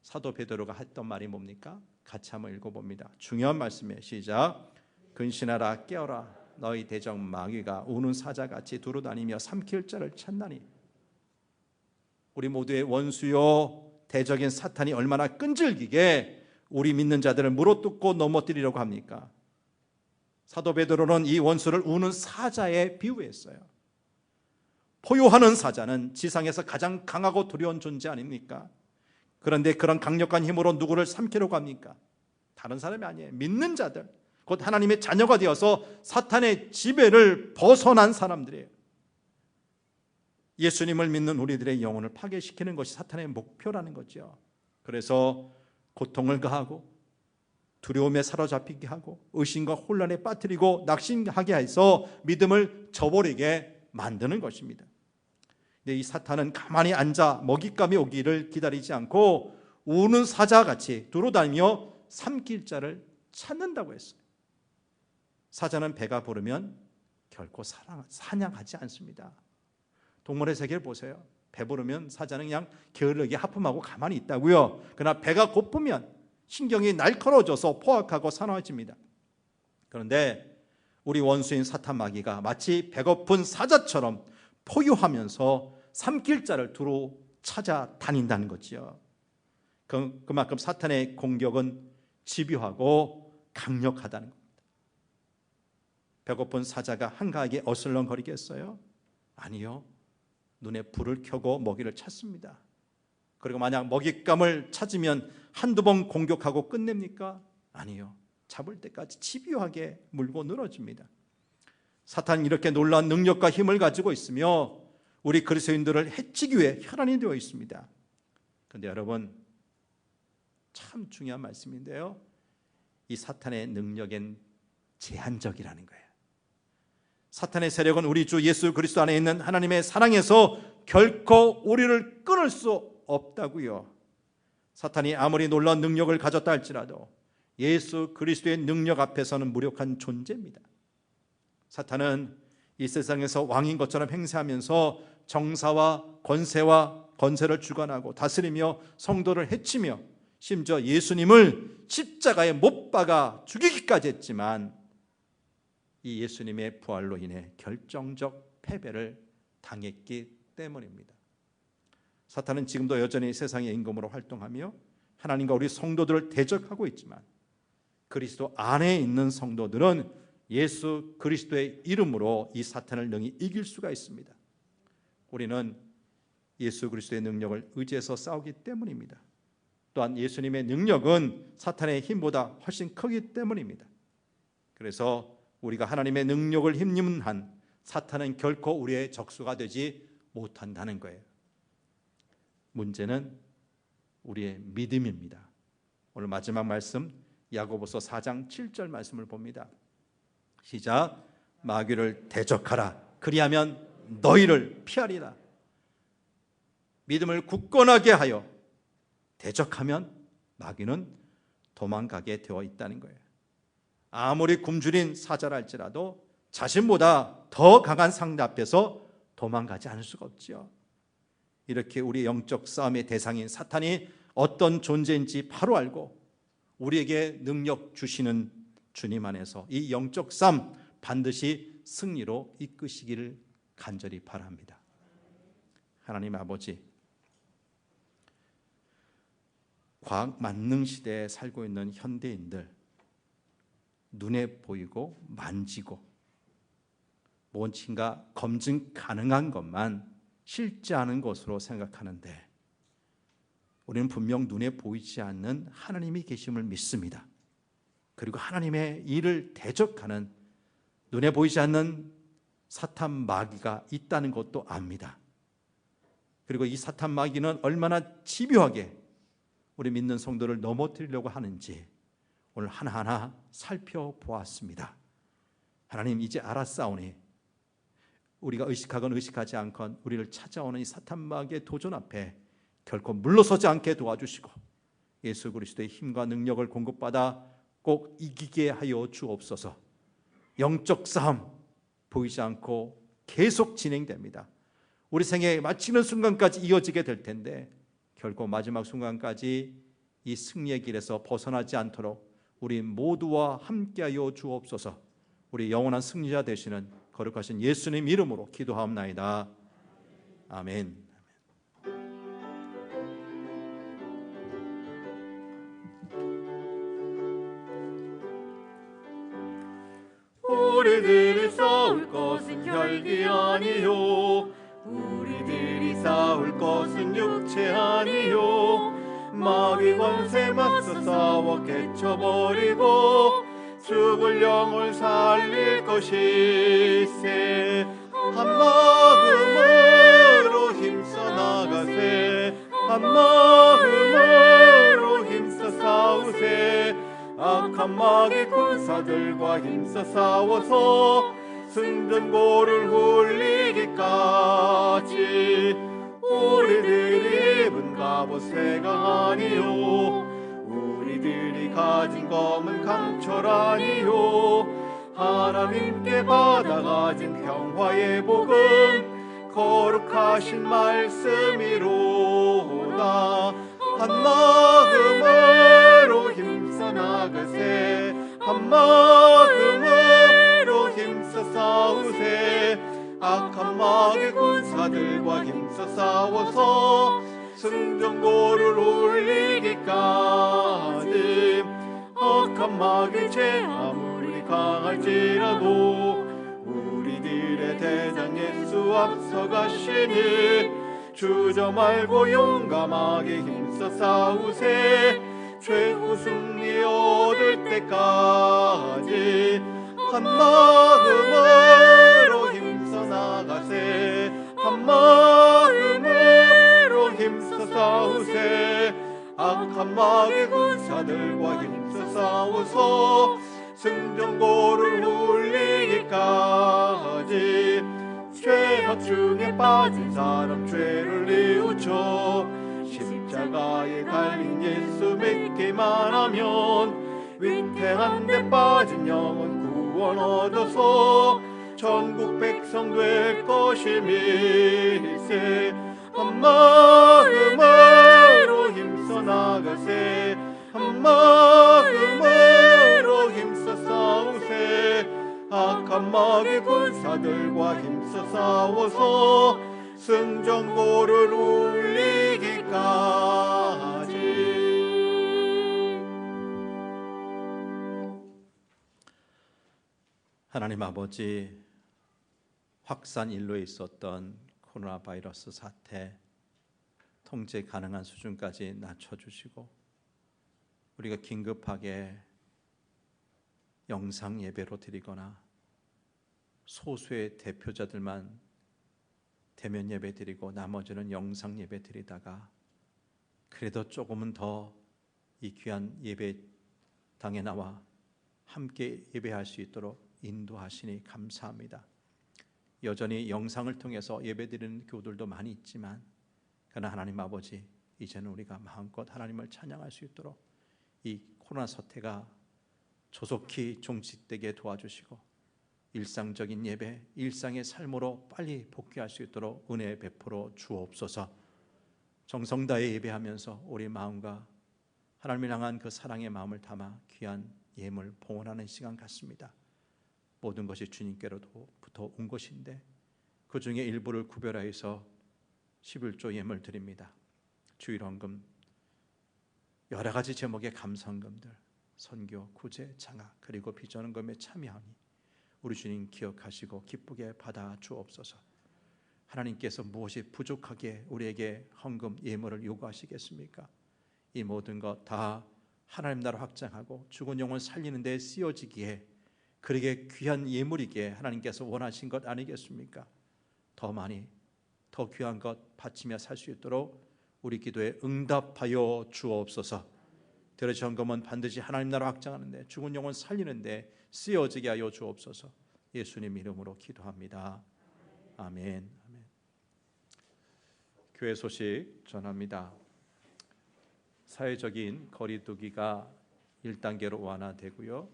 사도 베드로가 했던 말이 뭡니까? 같이 한번 읽어봅니다. 중요한 말씀이에요. 시작. 근신하라, 깨어라, 너희 대적 마귀가 우는 사자같이 두루다니며 삼킬 자를 찾나니. 우리 모두의 원수요 대적인 사탄이 얼마나 끈질기게 우리 믿는 자들을 물어뜯고 넘어뜨리려고 합니까? 사도 베드로는 이 원수를 우는 사자에 비유했어요. 포효하는 사자는 지상에서 가장 강하고 두려운 존재 아닙니까? 그런데 그런 강력한 힘으로 누구를 삼키려고 합니까? 다른 사람이 아니에요. 믿는 자들, 곧 하나님의 자녀가 되어서 사탄의 지배를 벗어난 사람들이에요. 예수님을 믿는 우리들의 영혼을 파괴시키는 것이 사탄의 목표라는 거죠. 그래서 고통을 가하고 두려움에 사로잡히게 하고 의심과 혼란에 빠뜨리고 낙심하게 해서 믿음을 저버리게 만드는 것입니다. 근데 이 사탄은 가만히 앉아 먹잇감이 오기를 기다리지 않고 우는 사자같이 두루다니며 삼킬 자를 찾는다고 했어요. 사자는 배가 부르면 결코 사냥하지 않습니다. 동물의 세계를 보세요. 배부르면 사자는 그냥 게으르게 하품하고 가만히 있다고요. 그러나 배가 고프면 신경이 날카로워져서 포악하고 사나워집니다. 그런데 우리 원수인 사탄 마귀가 마치 배고픈 사자처럼 포효하면서 삼킬 자를 두루 찾아다닌다는 거지요. 그만큼 사탄의 공격은 집요하고 강력하다는 겁니다. 배고픈 사자가 한가하게 어슬렁거리겠어요? 아니요. 눈에 불을 켜고 먹이를 찾습니다. 그리고 만약 먹잇감을 찾으면 한두 번 공격하고 끝냅니까? 아니요. 잡을 때까지 집요하게 물고 늘어집니다. 사탄은 이렇게 놀라운 능력과 힘을 가지고 있으며 우리 그리스도인들을 해치기 위해 혈안이 되어 있습니다. 그런데 여러분, 참 중요한 말씀인데요, 이 사탄의 능력엔 제한적이라는 거예요. 사탄의 세력은 우리 주 예수 그리스도 안에 있는 하나님의 사랑에서 결코 우리를 끊을 수 없다고요. 사탄이 아무리 놀라운 능력을 가졌다 할지라도 예수 그리스도의 능력 앞에서는 무력한 존재입니다. 사탄은 이 세상에서 왕인 것처럼 행세하면서 정사와 권세를 주관하고 다스리며 성도를 해치며 심지어 예수님을 십자가에 못 박아 죽이기까지 했지만 이 예수님의 부활로 인해 결정적 패배를 당했기 때문입니다. 사탄은 지금도 여전히 세상의 임금으로 활동하며 하나님과 우리 성도들을 대적하고 있지만 그리스도 안에 있는 성도들은 예수 그리스도의 이름으로 이 사탄을 능히 이길 수가 있습니다. 우리는 예수 그리스도의 능력을 의지해서 싸우기 때문입니다. 또한 예수님의 능력은 사탄의 힘보다 훨씬 크기 때문입니다. 그래서 우리가 하나님의 능력을 힘입는 한 사탄은 결코 우리의 적수가 되지 못한다는 거예요. 문제는 우리의 믿음입니다. 오늘 마지막 말씀 야고보서 4장 7절 말씀을 봅니다. 시작. 마귀를 대적하라. 그리하면 너희를 피하리라. 믿음을 굳건하게 하여 대적하면 마귀는 도망가게 되어 있다는 거예요. 아무리 굶주린 사자라 할지라도 자신보다 더 강한 상대 앞에서 도망가지 않을 수가 없죠. 이렇게 우리 영적 싸움의 대상인 사탄이 어떤 존재인지 바로 알고 우리에게 능력 주시는 주님 안에서 이 영적 싸움 반드시 승리로 이끄시기를 간절히 바랍니다. 하나님 아버지, 과학 만능 시대에 살고 있는 현대인들, 눈에 보이고 만지고 뭔가 검증 가능한 것만 실제 않은 것으로 생각하는데 우리는 분명 눈에 보이지 않는 하나님이 계심을 믿습니다. 그리고 하나님의 일을 대적하는 눈에 보이지 않는 사탄 마귀가 있다는 것도 압니다. 그리고 이 사탄 마귀는 얼마나 집요하게 우리 믿는 성도를 넘어뜨리려고 하는지 오늘 하나하나 살펴보았습니다. 하나님 이제 알았사오니 우리가 의식하건 의식하지 않건 우리를 찾아오는 이 사탄 마귀의 도전 앞에 결코 물러서지 않게 도와주시고 예수 그리스도의 힘과 능력을 공급받아 꼭 이기게 하여 주옵소서. 영적 싸움 보이지 않고 계속 진행됩니다. 우리 생애 마치는 순간까지 이어지게 될 텐데 결코 마지막 순간까지 이 승리의 길에서 벗어나지 않도록 우리 모두와 함께하여 주옵소서. 우리 영원한 승리자 되시는 거룩하신 예수님 이름으로 기도하옵나이다. 아멘. 우리들이 싸울 것은 혈기 아니요 우리들이 싸울 것은 육체 아니요 마귀 권세 맞서 싸워 깨쳐버리고 죽을 영을 살릴 것이세. 한 마음으로 힘써 나가세. 한 마음으로 힘써 싸우세. 악한 마귀 군사들과 힘써 싸워서 승전고를 훌리기까지. 우리들이 입은 갑옷 새가 아니요 우리들이 가진 검은 강철 아니요 하나님께 받아가진 평화의 복음 거룩하신 말씀이로다. 한 마음으로 힘써 나가세. 한 마음으로 힘써 싸우세. 악한 마귀 군사들과 힘써 싸워서 승전고를 올리기까지. 악한 마귀 죄 아무리 강할지라도 우리들의 대장 예수 앞서가시니 주저 말고 용감하게 힘써 싸우세. 최후 승리 얻을 때까지. 한 마음으로 힘써 나가세. 한 마음으로 힘써 싸우세. 악한 마귀 군사들과 힘써 싸워서 승전고를 올리기까지. 죄악 중에 빠진 사람 죄를 뉘우쳐 십자가에 달린 예수 믿기만 하면 위태한 데 빠진 영혼 구원 얻어서 전국 백성 될 것임일세. 한 마음으로 힘써 나가세. 한 마음으로 힘써 싸우세. 악한 마귀 군사들과 힘써 싸워서 승전고를 올리기까지. 하나님 아버지, 확산 인로에 있었던 코로나 바이러스 사태 통제 가능한 수준까지 낮춰주시고 우리가 긴급하게 영상 예배로 드리거나 소수의 대표자들만 대면 예배 드리고 나머지는 영상 예배 드리다가 그래도 조금은 더 이 귀한 예배당에 나와 함께 예배할 수 있도록 인도하시니 감사합니다. 여전히 영상을 통해서 예배드리는 교우들도 많이 있지만 그러나 하나님 아버지, 이제는 우리가 마음껏 하나님을 찬양할 수 있도록 이 코로나 사태가 조속히 종식되게 도와주시고 일상적인 예배, 일상의 삶으로 빨리 복귀할 수 있도록 은혜 베풀어 주옵소서. 정성 다해 예배하면서 우리 마음과 하나님을 향한 그 사랑의 마음을 담아 귀한 예물 봉헌하는 시간 같습니다. 모든 것이 주님께로부터 온 것인데 그 중에 일부를 구별하여서 11조 예물 드립니다. 주일헌금, 여러 가지 제목의 감사헌금들, 선교, 구제, 장학, 그리고 비전헌금에 참여하니 우리 주님 기억하시고 기쁘게 받아 주옵소서. 하나님께서 무엇이 부족하게 우리에게 헌금 예물을 요구하시겠습니까? 이 모든 것 다 하나님 나라 확장하고 죽은 영혼 살리는 데 쓰여지기에 그에게 귀한 예물이기에 하나님께서 원하신 것 아니겠습니까? 더 많이 더 귀한 것 바치며 살 수 있도록 우리 기도에 응답하여 주옵소서. 들으신 헌금은 반드시 하나님 나라 확장하는데, 죽은 영혼 살리는데 쓰여지게 하여 주옵소서. 예수님 이름으로 기도합니다. 아멘. 아멘. 교회 소식 전합니다. 사회적인 거리두기가 1단계로 완화되고요.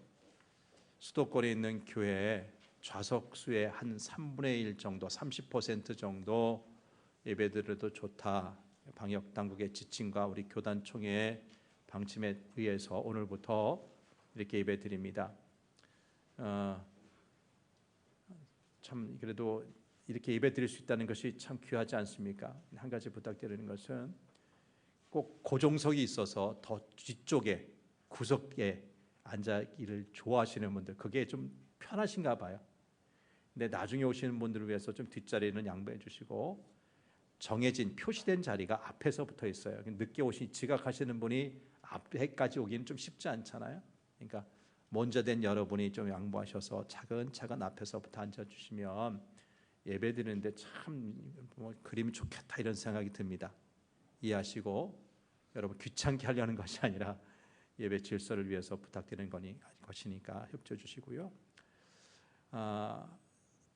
수도권에 있는 교회에 좌석수의 한 3분의 1 정도, 30% 정도 예배드려도 좋다. 방역 당국의 지침과 우리 교단총회의 방침에 의해서 오늘부터 이렇게 예배드립니다. 참 그래도 이렇게 예배드릴 수 있다는 것이 참 귀하지 않습니까? 한 가지 부탁드리는 것은 꼭 고정석이 있어서 더 뒤쪽에 구석에 앉아기를 좋아하시는 분들, 그게 좀 편하신가 봐요. 근데 나중에 오시는 분들을 위해서 좀 뒷자리는 양보해 주시고, 정해진 표시된 자리가 앞에서 붙어 있어요. 늦게 오시 지각하시는 분이 앞에까지 오기는 좀 쉽지 않잖아요. 그러니까 먼저 된 여러분이 좀 양보하셔서 차근차근 앞에서부터 앉아주시면 예배드리는데 참 그림이 좋겠다 이런 생각이 듭니다. 이해하시고, 여러분 귀찮게 하려는 것이 아니라 예배 질서를 위해서 부탁드리는 것이니까 협조해 주시고요.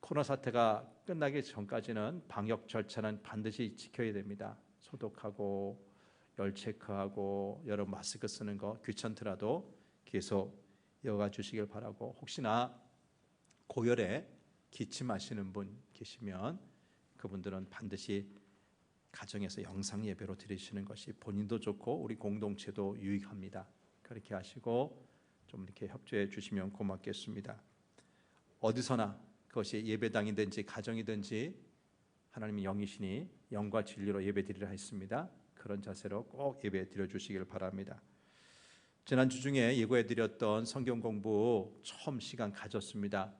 코로나 사태가 끝나기 전까지는 방역 절차는 반드시 지켜야 됩니다. 소독하고 열 체크하고 여러 마스크 쓰는 거 귀찮더라도 계속 이어가 주시길 바라고, 혹시나 고열에 기침하시는 분 계시면 그분들은 반드시 가정에서 영상 예배로 드리시는 것이 본인도 좋고 우리 공동체도 유익합니다. 그렇게 하시고 좀 이렇게 협조해 주시면 고맙겠습니다. 어디서나 그것이 예배당이든지 가정이든지 하나님의 영이시니 영과 진리로 예배드리라 했습니다. 그런 자세로 꼭 예배 드려주시길 바랍니다. 지난주 중에 예고해드렸던 성경 공부 처음 시간 가졌습니다.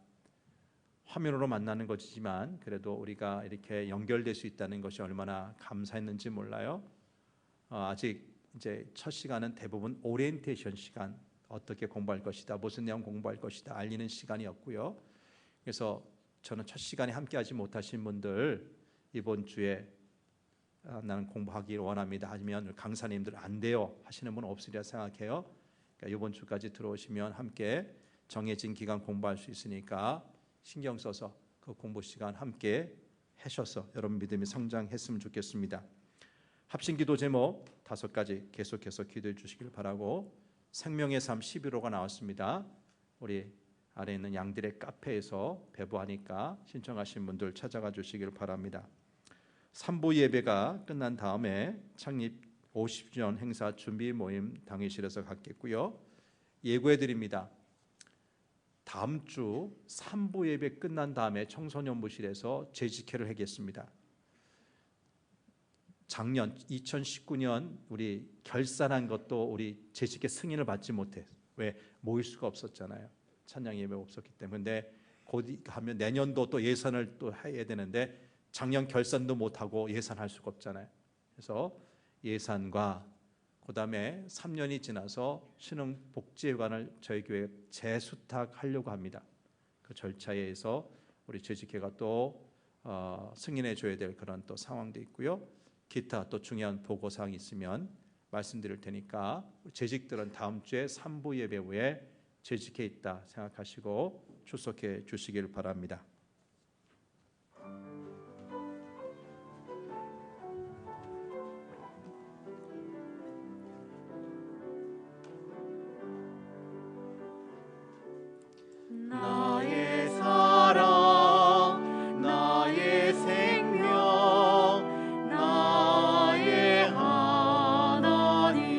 화면으로 만나는 것이지만 그래도 우리가 이렇게 연결될 수 있다는 것이 얼마나 감사했는지 몰라요. 아직 이제 첫 시간은 대부분 오리엔테이션 시간, 어떻게 공부할 것이다, 무슨 내용 공부할 것이다 알리는 시간이었고요. 그래서 저는 첫 시간에 함께하지 못하신 분들 이번 주에 나는 공부하기를 원합니다 하시면 강사님들 안 돼요 하시는 분 없으리라 생각해요. 그러니까 이번 주까지 들어오시면 함께 정해진 기간 공부할 수 있으니까 신경 써서 그 공부 시간 함께 하셔서 여러분 믿음이 성장했으면 좋겠습니다. 합심기도 제목 5가지 계속해서 기도해 주시길 바라고, 생명의 삶 11호가 나왔습니다. 우리 아래에 있는 양들의 카페에서 배부하니까 신청하신 분들 찾아가 주시길 바랍니다. 3부 예배가 끝난 다음에 창립 50주년 행사 준비 모임 당회실에서 갖겠고요. 예고해 드립니다. 다음 주 3부 예배 끝난 다음에 청소년부실에서 재직회를 하겠습니다. 작년 2019년 우리 결산한 것도 우리 재직회 승인을 받지 못해. 왜? 모일 수가 없었잖아요. 찬양 예배 없었기 때문에. 근데 곧 하면 내년도 또 예산을 또 해야 되는데 작년 결산도 못하고 예산할 수가 없잖아요. 그래서 예산과 그다음에 3년이 지나서 신흥복지회관을 저희 교회에 재수탁하려고 합니다. 그 절차에 의해서 우리 재직회가 또 승인해 줘야 될 그런 또 상황도 있고요. 기타 또 중요한 보고사항이 있으면 말씀드릴 테니까 재직들은 다음 주에 3부 예배 후에 재직해 있다 생각하시고 출석해 주시길 바랍니다. 나의 사랑, 나의 생명, 나의 하나님,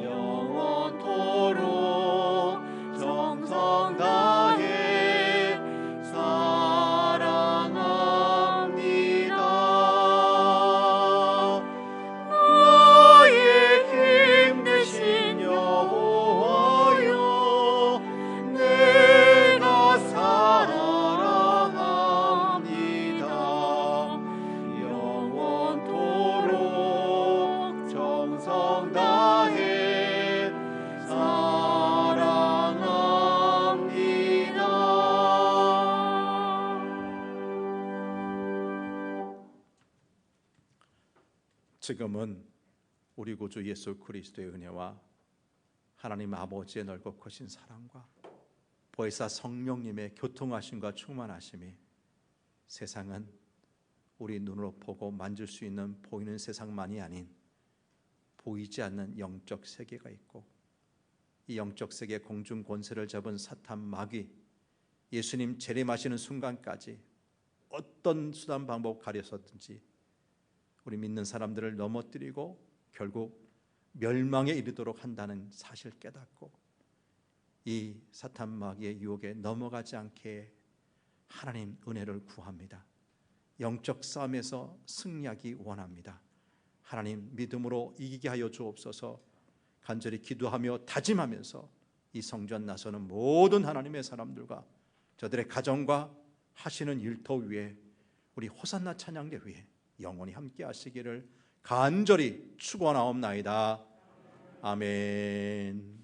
영원토록 정성 다해 지금은 우리 구주 예수 그리스도의 은혜와 하나님 아버지의 넓고 크신 사랑과 보혜사 성령님의 교통하심과 충만하심이 세상은 우리 눈으로 보고 만질 수 있는 보이는 세상만이 아닌 보이지 않는 영적 세계가 있고, 이 영적 세계 공중 권세를 잡은 사탄 마귀, 예수님 재림하시는 순간까지 어떤 수단 방법 가려서든지 우리 믿는 사람들을 넘어뜨리고 결국 멸망에 이르도록 한다는 사실을 깨닫고 이 사탄 마귀의 유혹에 넘어가지 않게 하나님 은혜를 구합니다. 영적 싸움에서 승리하기 원합니다. 하나님 믿음으로 이기게 하여 주옵소서. 간절히 기도하며 다짐하면서 이 성전 나서는 모든 하나님의 사람들과 저들의 가정과 하시는 일터 위에 우리 호산나 찬양대 위에 영원히 함께 하시기를 간절히 축원하옵나이다. 아멘.